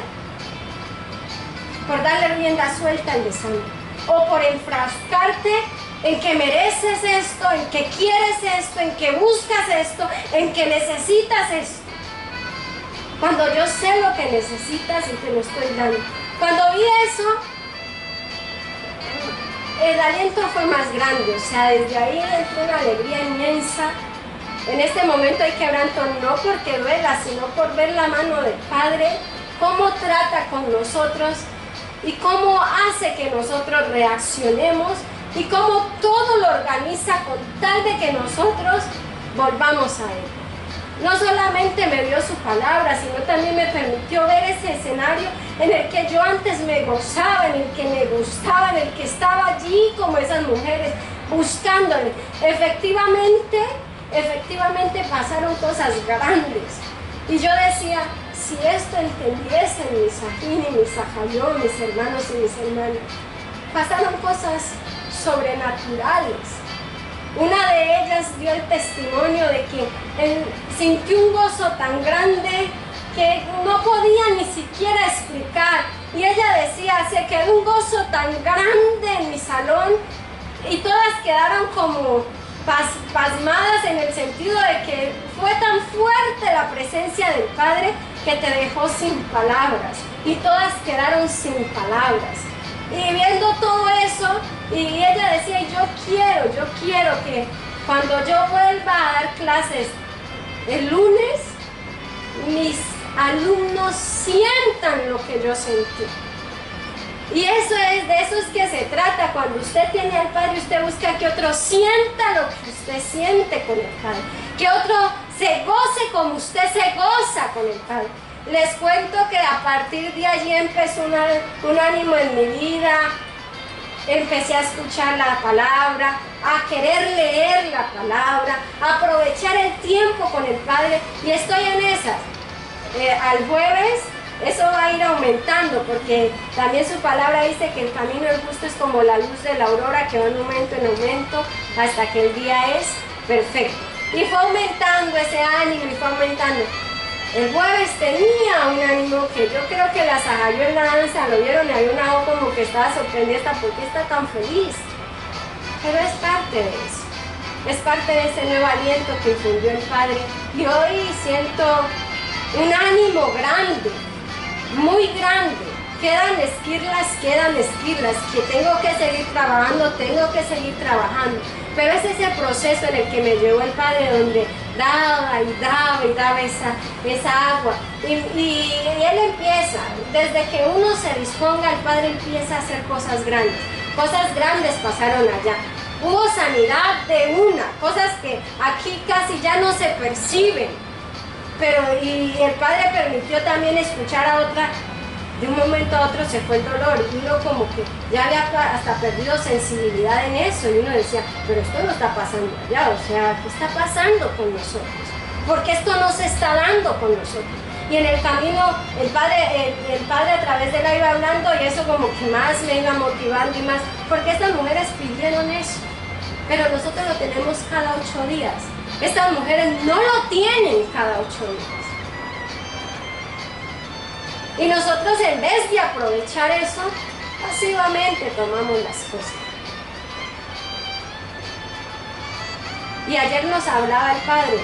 por darle rienda suelta al desánimo, o por enfrascarte en que mereces esto, en que quieres esto, en que buscas esto, en que necesitas esto. Cuando yo sé lo que necesitas y te lo estoy dando. Cuando vi eso, el aliento fue más grande, o sea, desde ahí entró una alegría inmensa. En este momento hay quebranto no porque duela, sino por ver la mano del Padre, cómo trata con nosotros y cómo hace que nosotros reaccionemos y cómo todo lo organiza con tal de que nosotros volvamos a Él. No solamente me dio su palabra, sino también me permitió ver ese escenario en el que yo antes me gozaba, en el que me gustaba, en el que estaba allí como esas mujeres, buscándole. Efectivamente pasaron cosas grandes. Y yo decía, si esto entendiesen mis ajín y mis ajayó, mis hermanos y mis hermanas, pasaron cosas sobrenaturales. Una de ellas dio el testimonio de que él sintió un gozo tan grande que no podía ni siquiera explicar. Y ella decía, se quedó un gozo tan grande en mi salón y todas quedaron como pasmadas en el sentido de que fue tan fuerte la presencia del Padre que te dejó sin palabras. Y todas quedaron sin palabras. Y viendo todo eso, y ella decía, yo quiero que cuando yo vuelva a dar clases el lunes, mis alumnos sientan lo que yo sentí. Y de eso es que se trata. Cuando usted tiene al Padre, usted busca que otro sienta lo que usted siente con el Padre, que otro se goce como usted se goza con el Padre. Les cuento que a partir de allí empezó un ánimo en mi vida. Empecé a escuchar la palabra, a querer leer la palabra, a aprovechar el tiempo con el Padre, y estoy en esas. Al jueves eso va a ir aumentando, porque también su palabra dice que el camino del justo es como la luz de la aurora, que va de aumento en aumento hasta que el día es perfecto. Y fue aumentando ese ánimo y fue aumentando. El jueves tenía un ánimo que yo creo que la sajayó en la danza, lo vieron y había una voz como que estaba sorprendida, ¿por qué está tan feliz? Pero es parte de eso, es parte de ese nuevo aliento que infundió el Padre. Y hoy siento un ánimo grande, muy grande. Quedan esquirlas, que tengo que seguir trabajando, pero es ese proceso en el que me llevó el Padre, donde daba esa agua, y Él empieza, desde que uno se disponga, el Padre empieza a hacer cosas grandes pasaron allá. Hubo sanidad de una, cosas que aquí casi ya no se perciben, y el Padre permitió también escuchar a otra. De un momento a otro se fue el dolor y uno como que ya había hasta perdido sensibilidad en eso, y uno decía, pero esto no está pasando allá, o sea, ¿qué está pasando con nosotros? Porque esto no se está dando con nosotros. Y en el camino el padre a través de él iba hablando, y eso como que más me iba motivando y más, porque estas mujeres pidieron eso, pero nosotros lo tenemos cada 8 días. Estas mujeres no lo tienen cada 8 días. Y nosotros, en vez de aprovechar eso, pasivamente tomamos las cosas. Y ayer nos hablaba el Padre,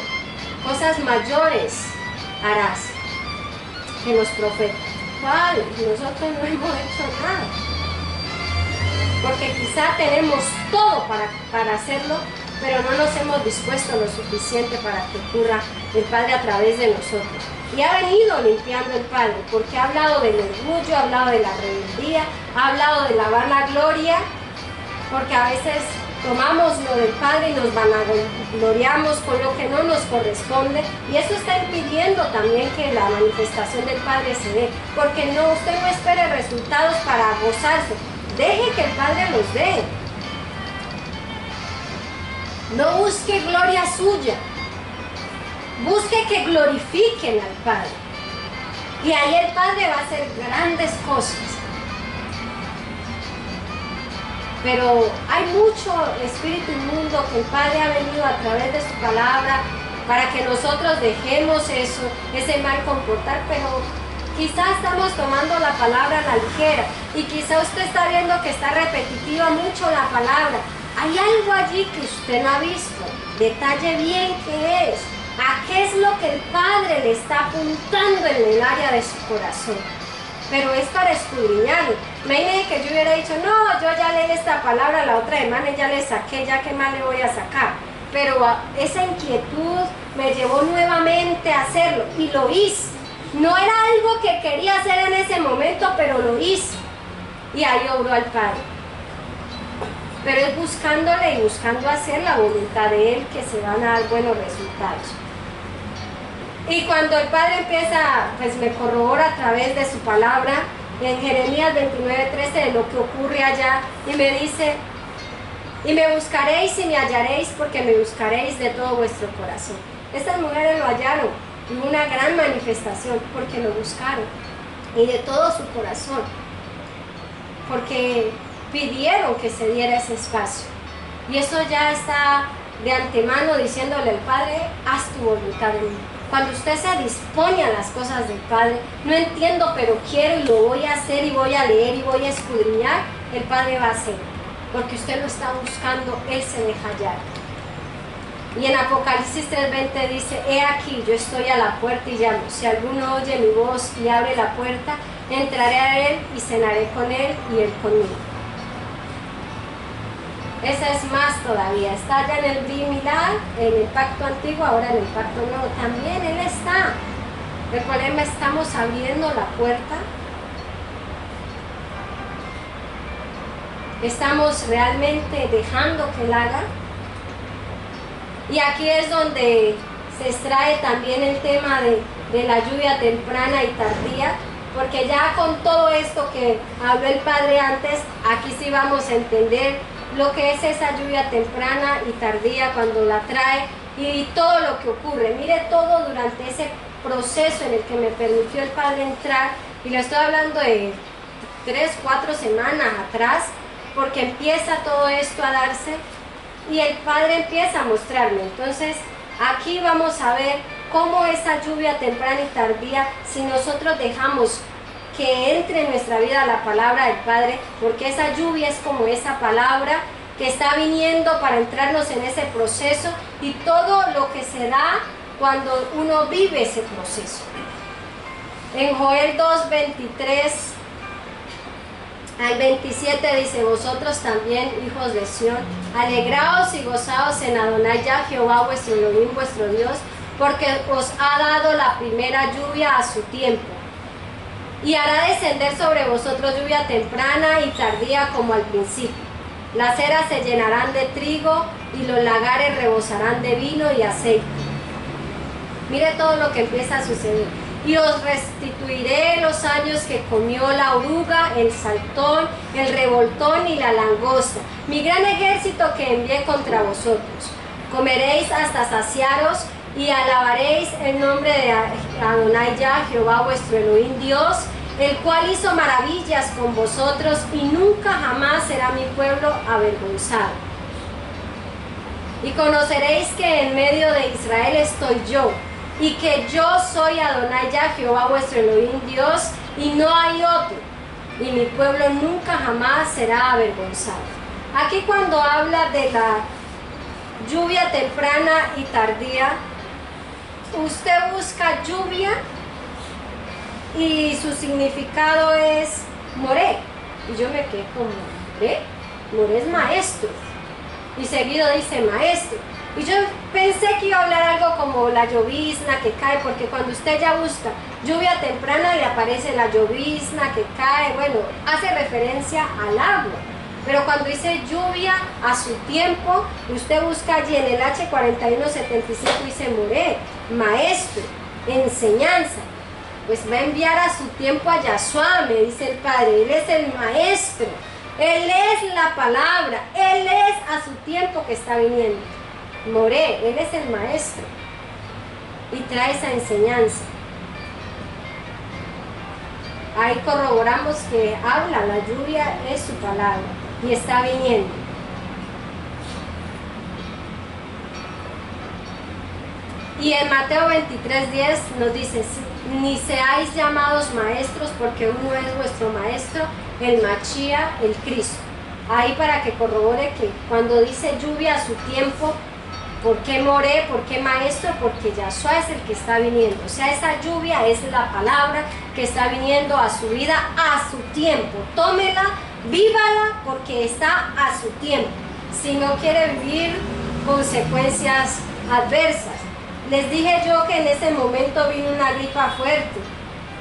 cosas mayores harás que los profetas. ¿Cuáles? Nosotros no hemos hecho nada. Porque quizá tenemos todo para hacerlo, pero no nos hemos dispuesto lo suficiente para que ocurra el Padre a través de nosotros. Y ha venido limpiando el Padre, porque ha hablado del orgullo, ha hablado de la rebeldía, ha hablado de la vanagloria, porque a veces tomamos lo del Padre y nos vanagloriamos con lo que no nos corresponde, y eso está impidiendo también que la manifestación del Padre se dé, porque usted no espere resultados para gozarse, deje que el Padre los dé. No busque gloria suya, busque que glorifiquen al Padre, y ahí el Padre va a hacer grandes cosas. Pero hay mucho espíritu inmundo que el Padre ha venido a través de su palabra para que nosotros dejemos eso, ese mal comportar, pero quizás estamos tomando la palabra a la ligera, y quizá usted está viendo que está repetitiva mucho la palabra. Hay algo allí que usted no ha visto. Detalle bien qué es. ¿A qué es lo que el Padre le está apuntando en el área de su corazón? Pero es para escudriñarlo. Imagínense que yo hubiera dicho, no, yo ya leí esta palabra la otra semana y ya le saqué, ya qué más le voy a sacar. Pero esa inquietud me llevó nuevamente a hacerlo, y lo hice. No era algo que quería hacer en ese momento, pero lo hice. Y ahí obró al Padre. Pero es buscándole y buscando hacer la voluntad de Él que se van a dar buenos resultados. Y cuando el Padre empieza, pues me corrobora a través de su palabra, en Jeremías 29:13, de lo que ocurre allá, y me dice, y me buscaréis y me hallaréis, porque me buscaréis de todo vuestro corazón. Estas mujeres lo hallaron, y una gran manifestación, porque lo buscaron, y de todo su corazón, porque pidieron que se diera ese espacio. Y eso ya está de antemano diciéndole al Padre, haz tu voluntad en mí. Cuando usted se dispone a las cosas del Padre, no entiendo, pero quiero y lo voy a hacer y voy a leer y voy a escudriñar, el Padre va a hacer, porque usted lo está buscando, Él se deja hallar. Y en Apocalipsis 3:20 dice, he aquí, yo estoy a la puerta y llamo. Si alguno oye mi voz y abre la puerta, entraré a Él y cenaré con Él y Él conmigo. Esa es más todavía, está ya en el Brit Milá, en el pacto antiguo, ahora en el pacto nuevo, también Él está. El problema, estamos abriendo la puerta, estamos realmente dejando que Él haga. Y aquí es donde se extrae también el tema de la lluvia temprana y tardía, porque ya con todo esto que habló el Padre antes, aquí sí vamos a entender lo que es esa lluvia temprana y tardía cuando la trae, y todo lo que ocurre. Mire todo durante ese proceso en el que me permitió el Padre entrar, y le estoy hablando de 3-4 semanas atrás, porque empieza todo esto a darse y el Padre empieza a mostrarme. Entonces aquí vamos a ver cómo esa lluvia temprana y tardía, si nosotros dejamos que entre en nuestra vida la palabra del Padre, porque esa lluvia es como esa palabra que está viniendo para entrarnos en ese proceso, y todo lo que se da cuando uno vive ese proceso. En Joel 2:23 al 27 dice, vosotros también, hijos de Sión, alegraos y gozaos en Adonai Yah, Jehová vuestro Elohim, vuestro Dios, porque os ha dado la primera lluvia a su tiempo. Y hará descender sobre vosotros lluvia temprana y tardía como al principio. Las eras se llenarán de trigo y los lagares rebosarán de vino y aceite. Mire todo lo que empieza a suceder. Y os restituiré los años que comió la oruga, el saltón, el revoltón y la langosta, mi gran ejército que envié contra vosotros. Comeréis hasta saciaros y alabaréis el nombre de Adonai Yah, Jehová vuestro Elohim Dios, el cual hizo maravillas con vosotros, y nunca jamás será mi pueblo avergonzado. Y conoceréis que en medio de Israel estoy yo, y que yo soy Adonai Yah, Jehová vuestro Elohim Dios, y no hay otro, y mi pueblo nunca jamás será avergonzado. Aquí cuando habla de la lluvia temprana y tardía, usted busca lluvia y su significado es moré, y yo me quedé como, moré es maestro, y seguido dice maestro, y yo Pensé que iba a hablar algo como la llovizna que cae, porque cuando usted ya busca lluvia temprana y aparece la llovizna que cae, bueno, hace referencia al agua. Pero cuando dice lluvia a su tiempo, usted busca allí en el H4175 dice Moré, maestro, enseñanza. Pues va a enviar a su tiempo a Yahshua, me dice el Padre. Él es el maestro, Él es la palabra, Él es a su tiempo que está viniendo. Moré, Él es el maestro y trae esa enseñanza. Ahí corroboramos que habla, la lluvia es su palabra y está viniendo. Y en Mateo 23:10 nos dice, ni seáis llamados maestros porque uno es vuestro maestro, el Machía, el Cristo. Ahí para que corrobore que cuando dice lluvia a su tiempo, ¿por qué Moré? ¿Por qué maestro? Porque Yahshua es el que está viniendo. O sea, esa lluvia es la palabra que está viniendo a su vida a su tiempo. Tómela, vívala, porque está a su tiempo. Si no quiere vivir consecuencias adversas. Les dije yo que en ese momento vino una gripa fuerte,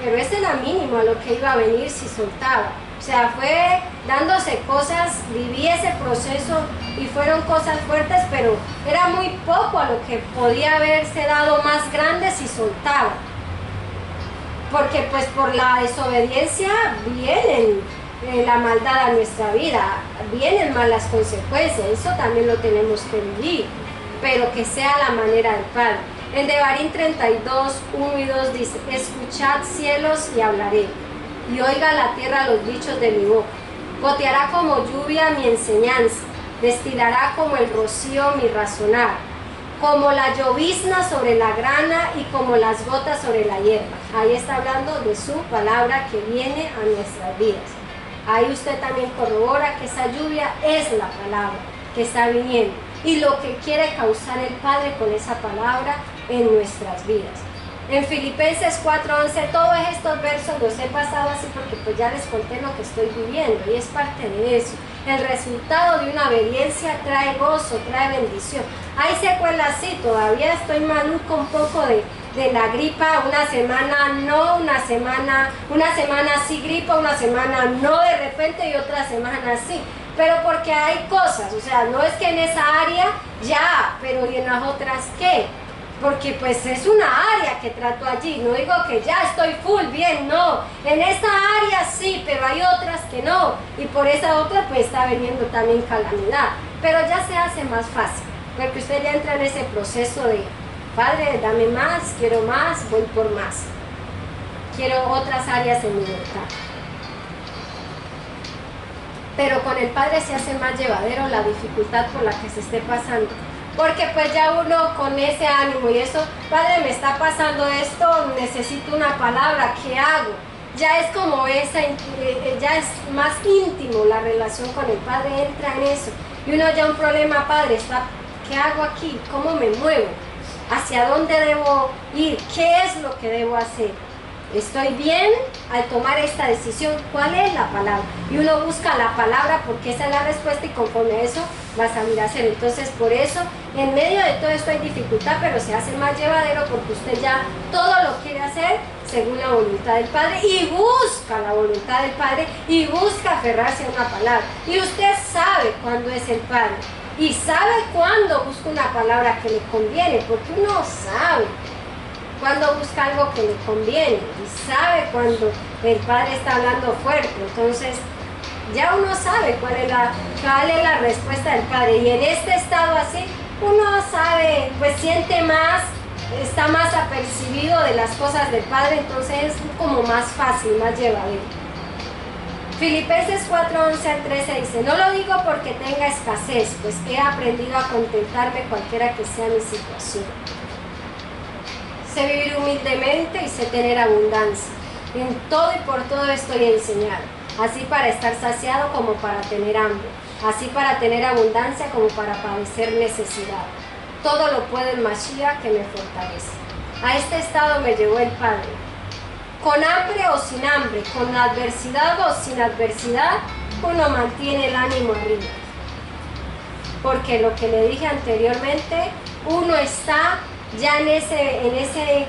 pero ese era mínimo a lo que iba a venir si soltaba. O sea, fue dándose cosas, viví ese proceso y fueron cosas fuertes, pero era muy poco a lo que podía haberse dado más grande si soltaba. Porque pues por la desobediencia vienen la maldad a nuestra vida, vienen malas consecuencias, eso también lo tenemos que vivir, pero que sea la manera del Padre. En Devarim 32, 1 y 2 dice, escuchad cielos y hablaré, y oiga la tierra los dichos de mi boca. Goteará como lluvia mi enseñanza, destilará como el rocío mi razonar, como la llovizna sobre la grana y como las gotas sobre la hierba. Ahí está hablando de su palabra que viene a nuestras vidas. Ahí usted también corrobora que esa lluvia es la palabra que está viniendo y lo que quiere causar el Padre con esa palabra en nuestras vidas. En Filipenses 4:11, todos estos versos los he pasado así porque pues ya les conté lo que estoy viviendo y es parte de eso. El resultado de una obediencia trae gozo, trae bendición. Hay secuelas así, todavía estoy maluco un poco de la gripa, una semana no, una semana sí gripa, una semana no de repente y otra semana sí. Pero porque hay cosas, o sea, no es que en esa área ya, pero ¿y en las otras qué? Porque pues es una área que trato allí, no digo que ya estoy full, bien, no, en esta área sí, pero hay otras que no, y por esa otra pues está veniendo también calamidad, pero ya se hace más fácil, porque usted ya entra en ese proceso de, Padre, dame más, voy por más, quiero otras áreas en mi libertad. Pero con el Padre se hace más llevadero la dificultad por la que se esté pasando. Porque pues ya uno con ese ánimo y eso, Padre, me está pasando esto, necesito una palabra, ¿qué hago? Ya es como esa, ya es más íntimo la relación con el Padre, entra en eso. Y uno ya un problema, Padre, está, ¿qué hago aquí? ¿Cómo me muevo? ¿Hacia dónde debo ir? ¿Qué es lo que debo hacer? ¿Estoy bien al tomar esta decisión? ¿Cuál es la palabra? Y uno busca la palabra porque esa es la respuesta y conforme a eso vas a ir a hacer. Entonces por eso en medio de todo esto hay dificultad, pero se hace más llevadero porque usted ya todo lo quiere hacer según la voluntad del Padre y busca la voluntad del Padre y busca aferrarse a una palabra. Y usted sabe cuándo es el Padre y sabe cuándo busca una palabra que le conviene, porque uno sabe cuando busca algo que le conviene y sabe cuando el Padre está hablando fuerte. Entonces ya uno sabe cuál es la respuesta del Padre, y en este estado así uno sabe, pues siente más, está más apercibido de las cosas del Padre, entonces es como más fácil, más llevadero. Filipenses 4:11 al 13 dice, no lo digo porque tenga escasez, pues he aprendido a contentarme cualquiera que sea mi situación. Sé vivir humildemente y sé tener abundancia. En todo y por todo estoy enseñado, así para estar saciado como para tener hambre, así para tener abundancia como para padecer necesidad. Todo lo puede el Mashiach que me fortalece. A este estado me llevó el Padre. Con hambre o sin hambre, con adversidad o sin adversidad, uno mantiene el ánimo arriba. Porque lo que le dije anteriormente, uno está ya en ese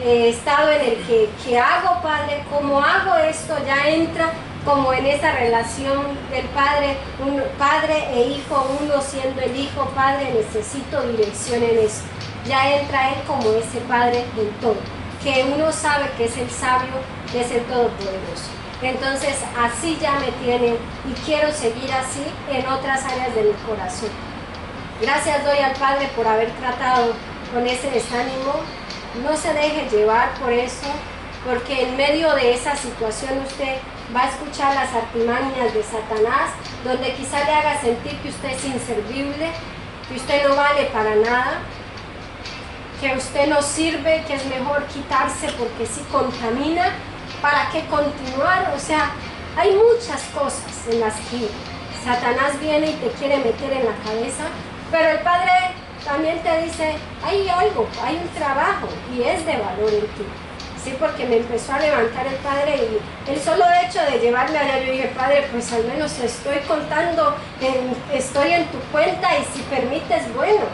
estado en el que ¿qué hago, Padre? ¿Cómo hago esto? Ya entra como en esa relación del padre e hijo, uno siendo el hijo, Padre, necesito dirección en eso. Ya entra Él como ese Padre en todo, que uno sabe que es el sabio, que es el todopoderoso. Entonces así ya me tiene y quiero seguir así en otras áreas de mi corazón. Gracias doy al Padre por haber tratado con ese desánimo. No se deje llevar por eso, porque en medio de esa situación usted va a escuchar las artimañas de Satanás, donde quizá le haga sentir que usted es inservible, que usted no vale para nada, que usted no sirve, que es mejor quitarse porque sí contamina. ¿Para qué continuar? O sea, hay muchas cosas en las que Satanás viene y te quiere meter en la cabeza, pero el Padre también te dice, hay algo, hay un trabajo y es de valor en ti. Sí, porque me empezó a levantar el Padre y el solo hecho de llevarme allá, yo dije, Padre, pues al menos estoy contando, estoy en tu cuenta y si permites, bueno,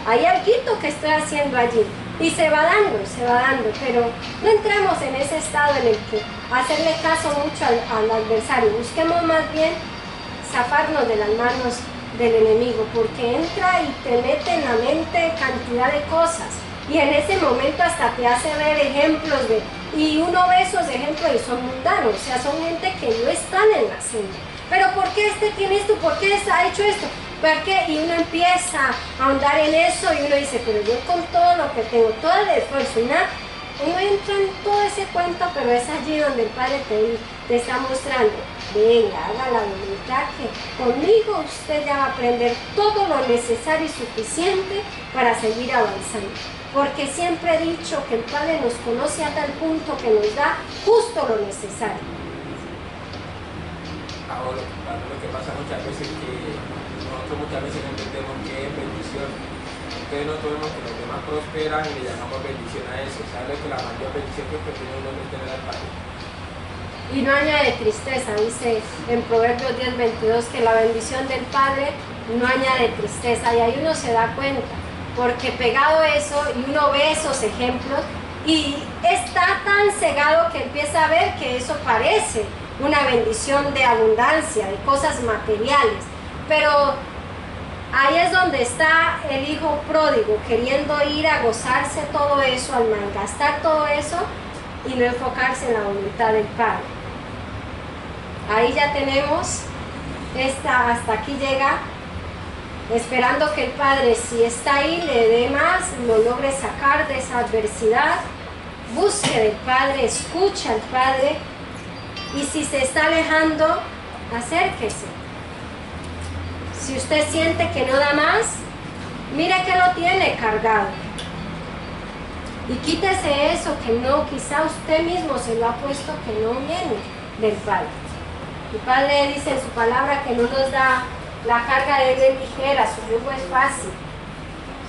hay algo que estoy haciendo allí. Y se va dando, pero no entremos en ese estado en el que hacerle caso mucho al adversario. Busquemos más bien zafarnos de las manos del enemigo, porque entra y te mete en la mente cantidad de cosas. Y en ese momento hasta te hace ver ejemplos y uno ve esos ejemplos y son mundanos, o sea, son gente que no están en la senda. Pero ¿por qué este tiene esto? ¿Por qué ha hecho esto? ¿Por qué? Y uno empieza a ahondar en eso y uno dice, pero yo con todo lo que tengo, todo el esfuerzo y nada, uno entra en todo ese cuento, pero es allí donde el Padre te está mostrando, venga, haga la voluntad que conmigo usted ya va a aprender todo lo necesario y suficiente para seguir avanzando. Porque siempre he dicho que el Padre nos conoce a tal punto que nos da justo lo necesario. Ahora, lo que pasa muchas veces es que nosotros muchas veces no entendemos qué es bendición. Entonces nosotros vemos que los demás prosperan y le llamamos bendición a eso. ¿Sabes que la mayor bendición que tiene uno es tener al Padre? Y no añade tristeza, dice en Proverbios 10:22 que la bendición del Padre no añade tristeza, y ahí uno se da cuenta, porque pegado a eso y uno ve esos ejemplos y está tan cegado que empieza a ver que eso parece una bendición de abundancia, de cosas materiales, pero ahí es donde está el hijo pródigo, queriendo ir a gozarse todo eso, al malgastar todo eso y no enfocarse en la voluntad del Padre. Ahí ya tenemos hasta aquí llega, esperando que el Padre, si está ahí, le dé más, lo logre sacar de esa adversidad. Busque del Padre, escucha al Padre, y si se está alejando, acérquese. Si usted siente que no da más, mire que lo tiene cargado y quítese eso que no, quizá usted mismo se lo ha puesto, que no viene del Padre. El Padre dice en su palabra que no nos da la carga de él es ligera, su yugo es fácil,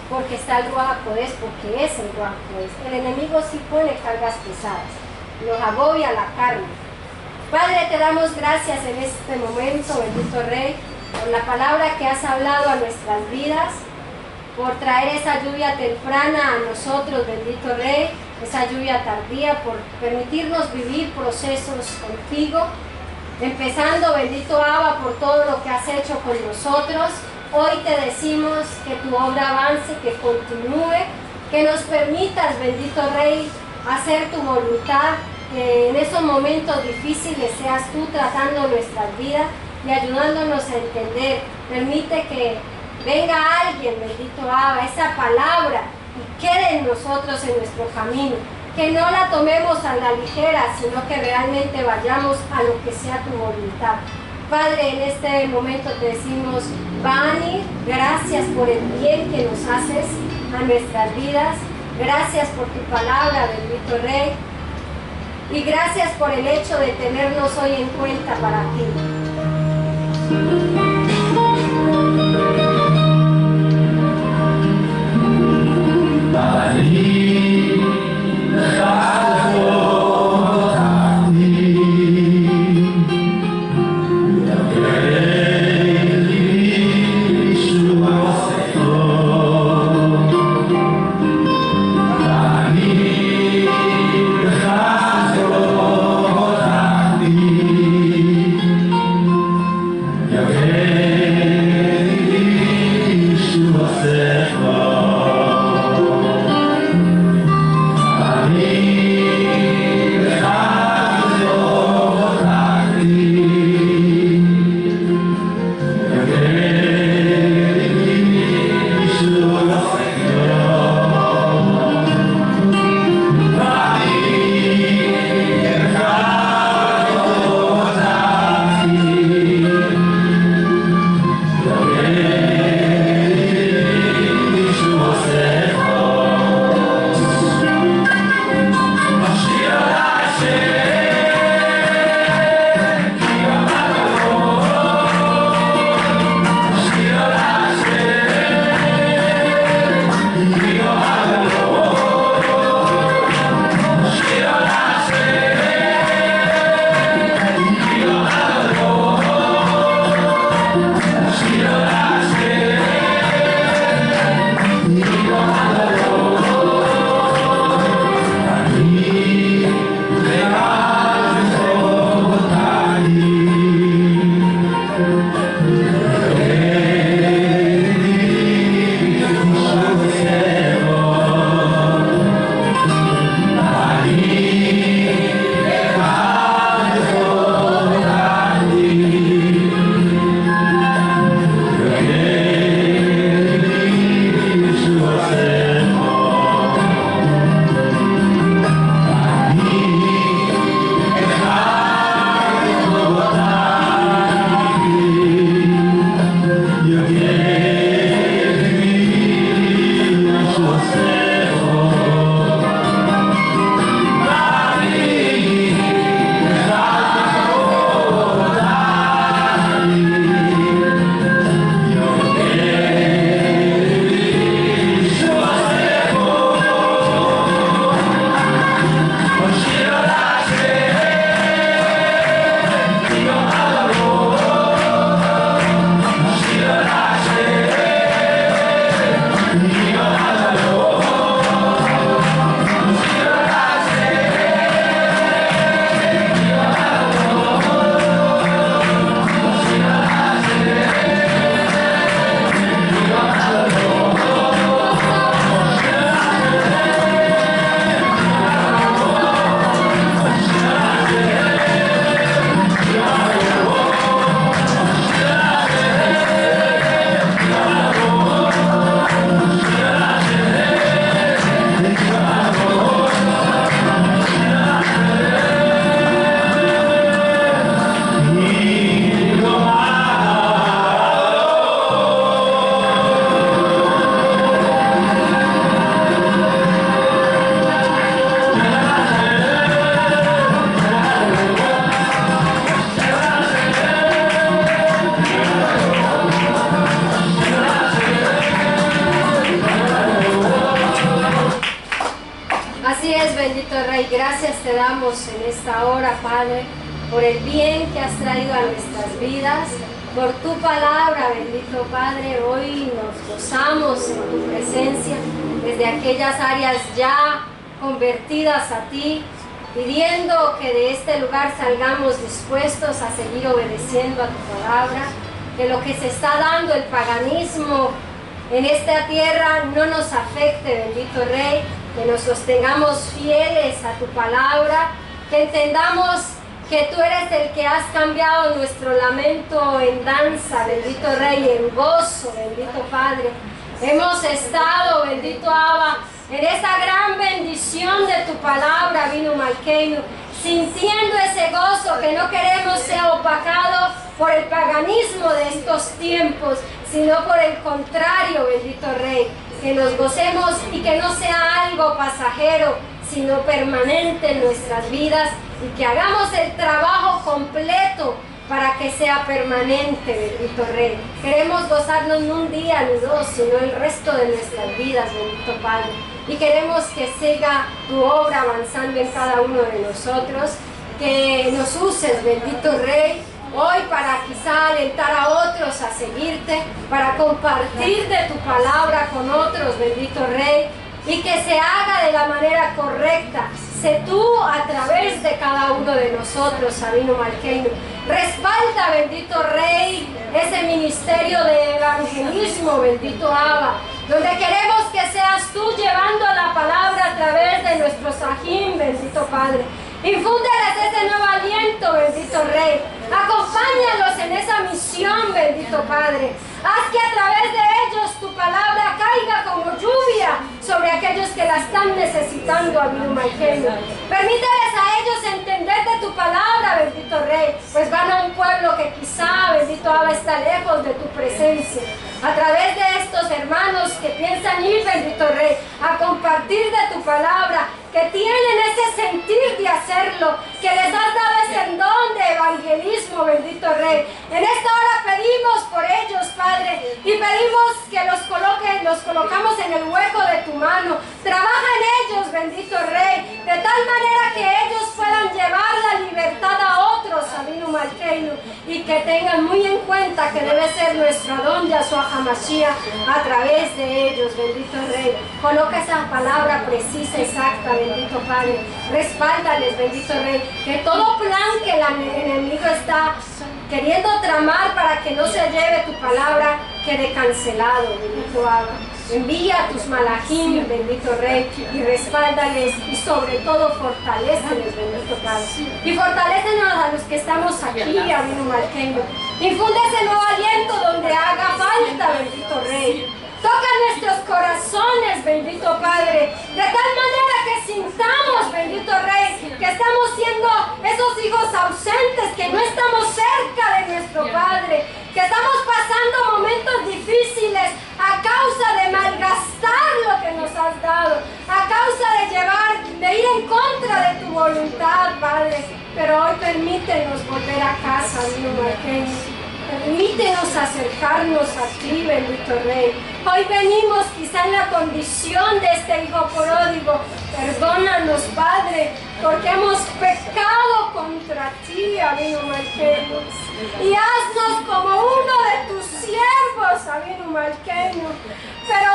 porque está el Ruach HaKodesh, porque es el Ruach HaKodesh. El enemigo sí pone cargas pesadas, nos agobia la carne. Padre, te damos gracias en este momento, bendito Rey, por la palabra que has hablado a nuestras vidas, por traer esa lluvia temprana a nosotros, bendito Rey, esa lluvia tardía, por permitirnos vivir procesos contigo, empezando, bendito Abba, por todo lo que has hecho con nosotros. Hoy te decimos que tu obra avance, que continúe, que nos permitas, bendito Rey, hacer tu voluntad, que en esos momentos difíciles seas tú tratando nuestras vidas y ayudándonos a entender. Permite que venga alguien, bendito Abba, esa palabra y quede en nosotros, en nuestro camino. Que no la tomemos a la ligera, sino que realmente vayamos a lo que sea tu voluntad. Padre, en este momento te decimos, Bani, gracias por el bien que nos haces a nuestras vidas. Gracias por tu palabra, bendito Rey. Y gracias por el hecho de tenernos hoy en cuenta para ti. Gracias te damos en esta hora, Padre, por el bien que has traído a nuestras vidas, por tu palabra, bendito Padre. Hoy nos gozamos en tu presencia, desde aquellas áreas ya convertidas a ti, pidiendo que de este lugar salgamos dispuestos a seguir obedeciendo a tu palabra, que lo que se está dando, el paganismo en esta tierra, no nos afecte, bendito Rey, que nos sostengamos fieles a tu palabra, que entendamos que tú eres el que has cambiado nuestro lamento en danza, bendito Rey, en gozo, bendito Padre. Hemos estado, bendito Abba, en esa gran bendición de tu palabra, Vino Malkeinu, sintiendo ese gozo que no queremos sea opacado por el paganismo de estos tiempos, sino por el contrario, bendito Rey, que nos gocemos y que no sea algo pasajero, sino permanente en nuestras vidas, y que hagamos el trabajo completo para que sea permanente, bendito Rey. Queremos gozarnos no un día ni dos, sino el resto de nuestras vidas, bendito Padre. Y queremos que siga tu obra avanzando en cada uno de nosotros, que nos uses, bendito Rey, hoy para quizá alentar a otros a seguirte, para compartir de tu palabra con otros, bendito Rey, y que se haga de la manera correcta. Sé tú a través de cada uno de nosotros, Sabino Malkeinu. Respalda, bendito Rey, ese ministerio de evangelismo, bendito Abba, donde queremos que seas tú llevando la palabra a través de nuestro Sahim, bendito Padre. Infúndeles ese nuevo aliento, bendito Rey. Acompáñalos en esa misión, bendito Padre. Haz que a través de ellos tu palabra caiga como lluvia sobre aquellos que la están necesitando, Abinu Malkeinu. Permíteles a ellos entender de tu palabra, bendito Rey, pues van a un pueblo que quizá, bendito Abba, está lejos de tu presencia. A través de estos hermanos que piensan ir, bendito Rey, a compartir de tu palabra, que tienen ese sentir de hacerlo, que les has dado ese don de evangelismo, bendito Rey. En esta hora pedimos por ellos, Padre, y pedimos que los colocamos en el hueco de tu mano. Trabaja en ellos, bendito Rey, de tal manera que ellos puedan llevar la libertad a otros, Abinu Malkeinu, y que tengan muy en cuenta que debe ser nuestro don Yahshua HaMashiach a través de ellos, bendito Rey. Coloca esa palabra precisa, exacta, bendito Padre. Respáldales, bendito Rey, que todo plan que el enemigo está queriendo tramar para que no se lleve tu palabra quede cancelado, bendito Abba. Envía a tus malajim, bendito Rey, y respáldales, y sobre todo fortaléceles, bendito Padre. Y fortalécenos a los que estamos aquí, Abinu Malkeinu. Infunde ese nuevo aliento donde haga falta, bendito Rey. Toca nuestros corazones, bendito Padre, de tal manera que sintamos, bendito Rey, que estamos siendo esos hijos ausentes, que no estamos cerca de nuestro Padre, que estamos pasando momentos difíciles a causa de malgastar lo que nos has dado, a causa de ir en contra de tu voluntad, Padre. Pero hoy permítenos volver a casa, Dios Malkeinu. Permítenos acercarnos a ti, bendito Rey. Hoy venimos quizá en la condición de este hijo pródigo. Perdónanos, Padre, porque hemos pecado contra ti, Abinu Malkeinu. Y haznos como uno de tus siervos, Abinu Malkeinu. Pero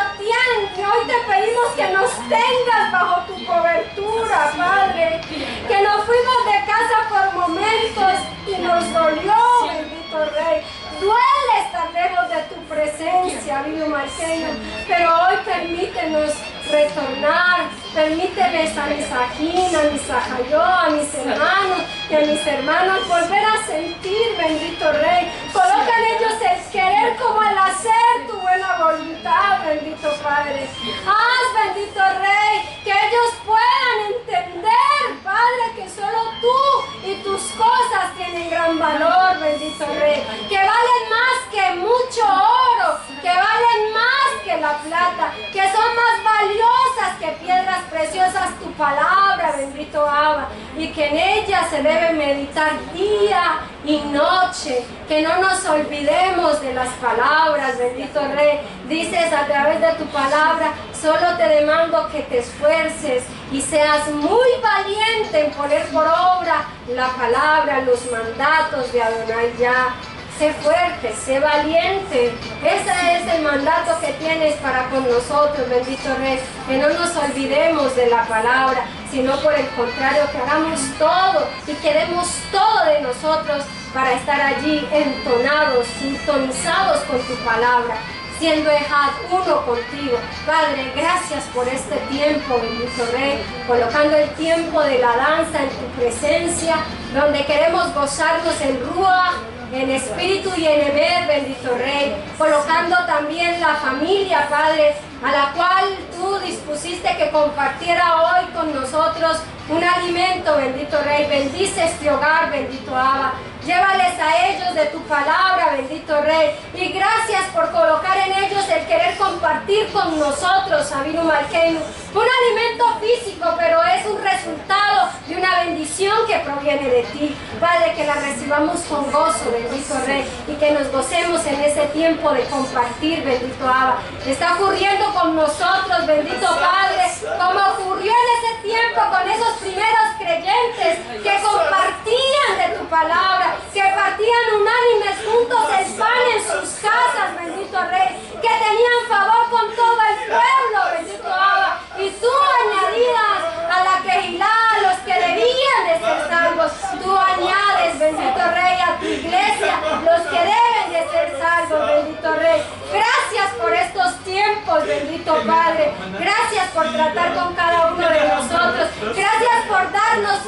hoy te pedimos que nos tengas bajo tu cobertura, Padre. Que nos fuimos de casa por momentos y nos dolió, bendito Rey. Duele estar lejos de tu presencia, Abinu Malkeinu, pero hoy permítenos retornar. Permíteme a mis ajín, a mis ajayó, a mis hermanos y a mis hermanas volver a sentir, bendito Rey. Coloca en ellos el querer como el hacer tu buena voluntad, bendito Padre. Haz, bendito Rey, que ellos puedan entender, Padre, que solo tú y tus cosas tienen gran valor, bendito Rey. Que valen más que mucho oro, que valen más que la plata, que son más valiosas que piedras preciosas tu palabra, bendito Abba, y que en ella se debe meditar día y noche, que no nos olvidemos de las palabras, bendito Rey. Dices a través de tu palabra, solo te demando que te esfuerces y seas muy valiente en poner por obra la palabra, los mandatos de Adonai Yah. Sé fuerte, sé valiente. Ese es el mandato que tienes para con nosotros, bendito Rey. Que no nos olvidemos de la palabra, sino por el contrario, que hagamos todo y que demos todo de nosotros para estar allí entonados, sintonizados con tu palabra, siendo Ejad uno contigo. Padre, gracias por este tiempo, bendito Rey, colocando el tiempo de la danza en tu presencia, donde queremos gozarnos en Ruach, en espíritu y en Emet, bendito Rey, colocando también la familia, Padre, a la cual tú dispusiste que compartiera hoy con nosotros un alimento, bendito Rey. Bendice este hogar, bendito Abba. Llévales a ellos de tu palabra, bendito Rey. Y gracias por colocar en ellos el querer compartir con nosotros, Abinu Malkeinu, un alimento físico, pero es un resultado de una bendición que proviene de ti. Padre, que la recibamos con gozo, bendito Rey, y que nos gocemos en ese tiempo de compartir, bendito Abba. Está ocurriendo con nosotros, bendito Padre, como ocurrió en ese tiempo con esos primeros creyentes que compartían de tu palabra, que partían unánimes juntos el pan en sus casas, bendito Rey, que tenían favor con todo el pueblo, bendito Abba, y tú añadías a la Kehilá, a los que debían de ser salvos, tú añades, bendito Rey, a tu iglesia, los que deben de ser salvos, bendito Rey. Gracias por estos tiempos, bendito Padre, gracias por tratar con cada uno de nosotros, gracias por darnos,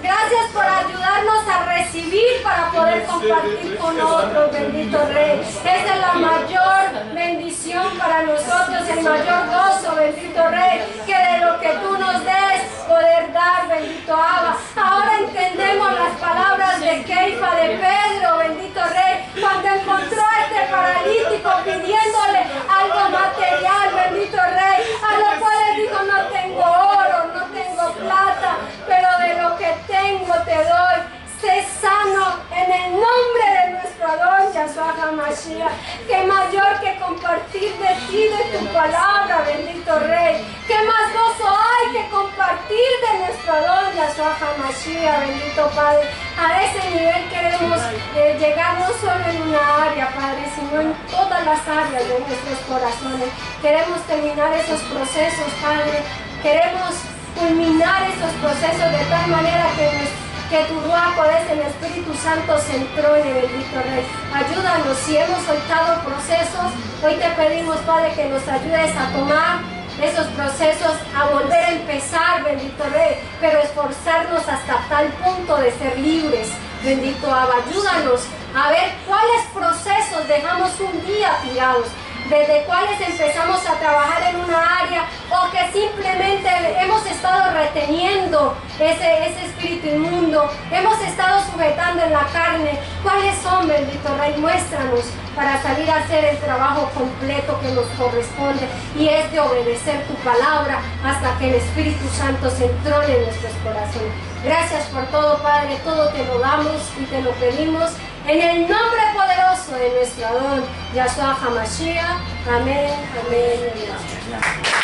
gracias por ayudarnos a recibir para poder compartir con otros, bendito Rey. Esa es la mayor bendición para nosotros, el mayor gozo, bendito Rey, que de lo que tú nos des, poder dar, bendito Abba. Ahora entendemos las palabras de Keifa, de Pedro, bendito Rey, cuando encontró a este paralítico pidiéndole algo material, bendito Rey, a lo cual él dijo: no tengo oro, no tengo plata, pero de lo que tengo te doy. Sé sano en el nombre de nuestro Adón Yahshua HaMashiach. Que mayor que compartir de ti, de tu palabra, bendito Rey. Que más gozo hay que compartir de nuestro Adón Yahshua HaMashiach, bendito Padre. A ese nivel queremos llegar no solo en una área, Padre, sino en todas las áreas de nuestros corazones. Queremos terminar esos procesos, Padre. Queremos culminar esos procesos de tal manera que tu Ruach Kodesh, el Espíritu Santo, se entrone, bendito Rey. Ayúdanos, si hemos soltado procesos, hoy te pedimos, Padre, que nos ayudes a tomar esos procesos, a volver a empezar, bendito Rey, pero esforzarnos hasta tal punto de ser libres, bendito Abba. Ayúdanos a ver cuáles procesos dejamos un día tirados, desde cuáles empezamos a trabajar en una área, o que simplemente hemos estado reteniendo ese espíritu inmundo, hemos estado sujetando en la carne. ¿Cuáles son, bendito Rey? Muéstranos para salir a hacer el trabajo completo que nos corresponde, y es de obedecer tu palabra hasta que el Espíritu Santo se entrone en nuestros corazones. Gracias por todo, Padre, todo te lo damos y te lo pedimos en el nombre poderoso de nuestro Adón Yahshua HaMashiach. Amén, amén, amén.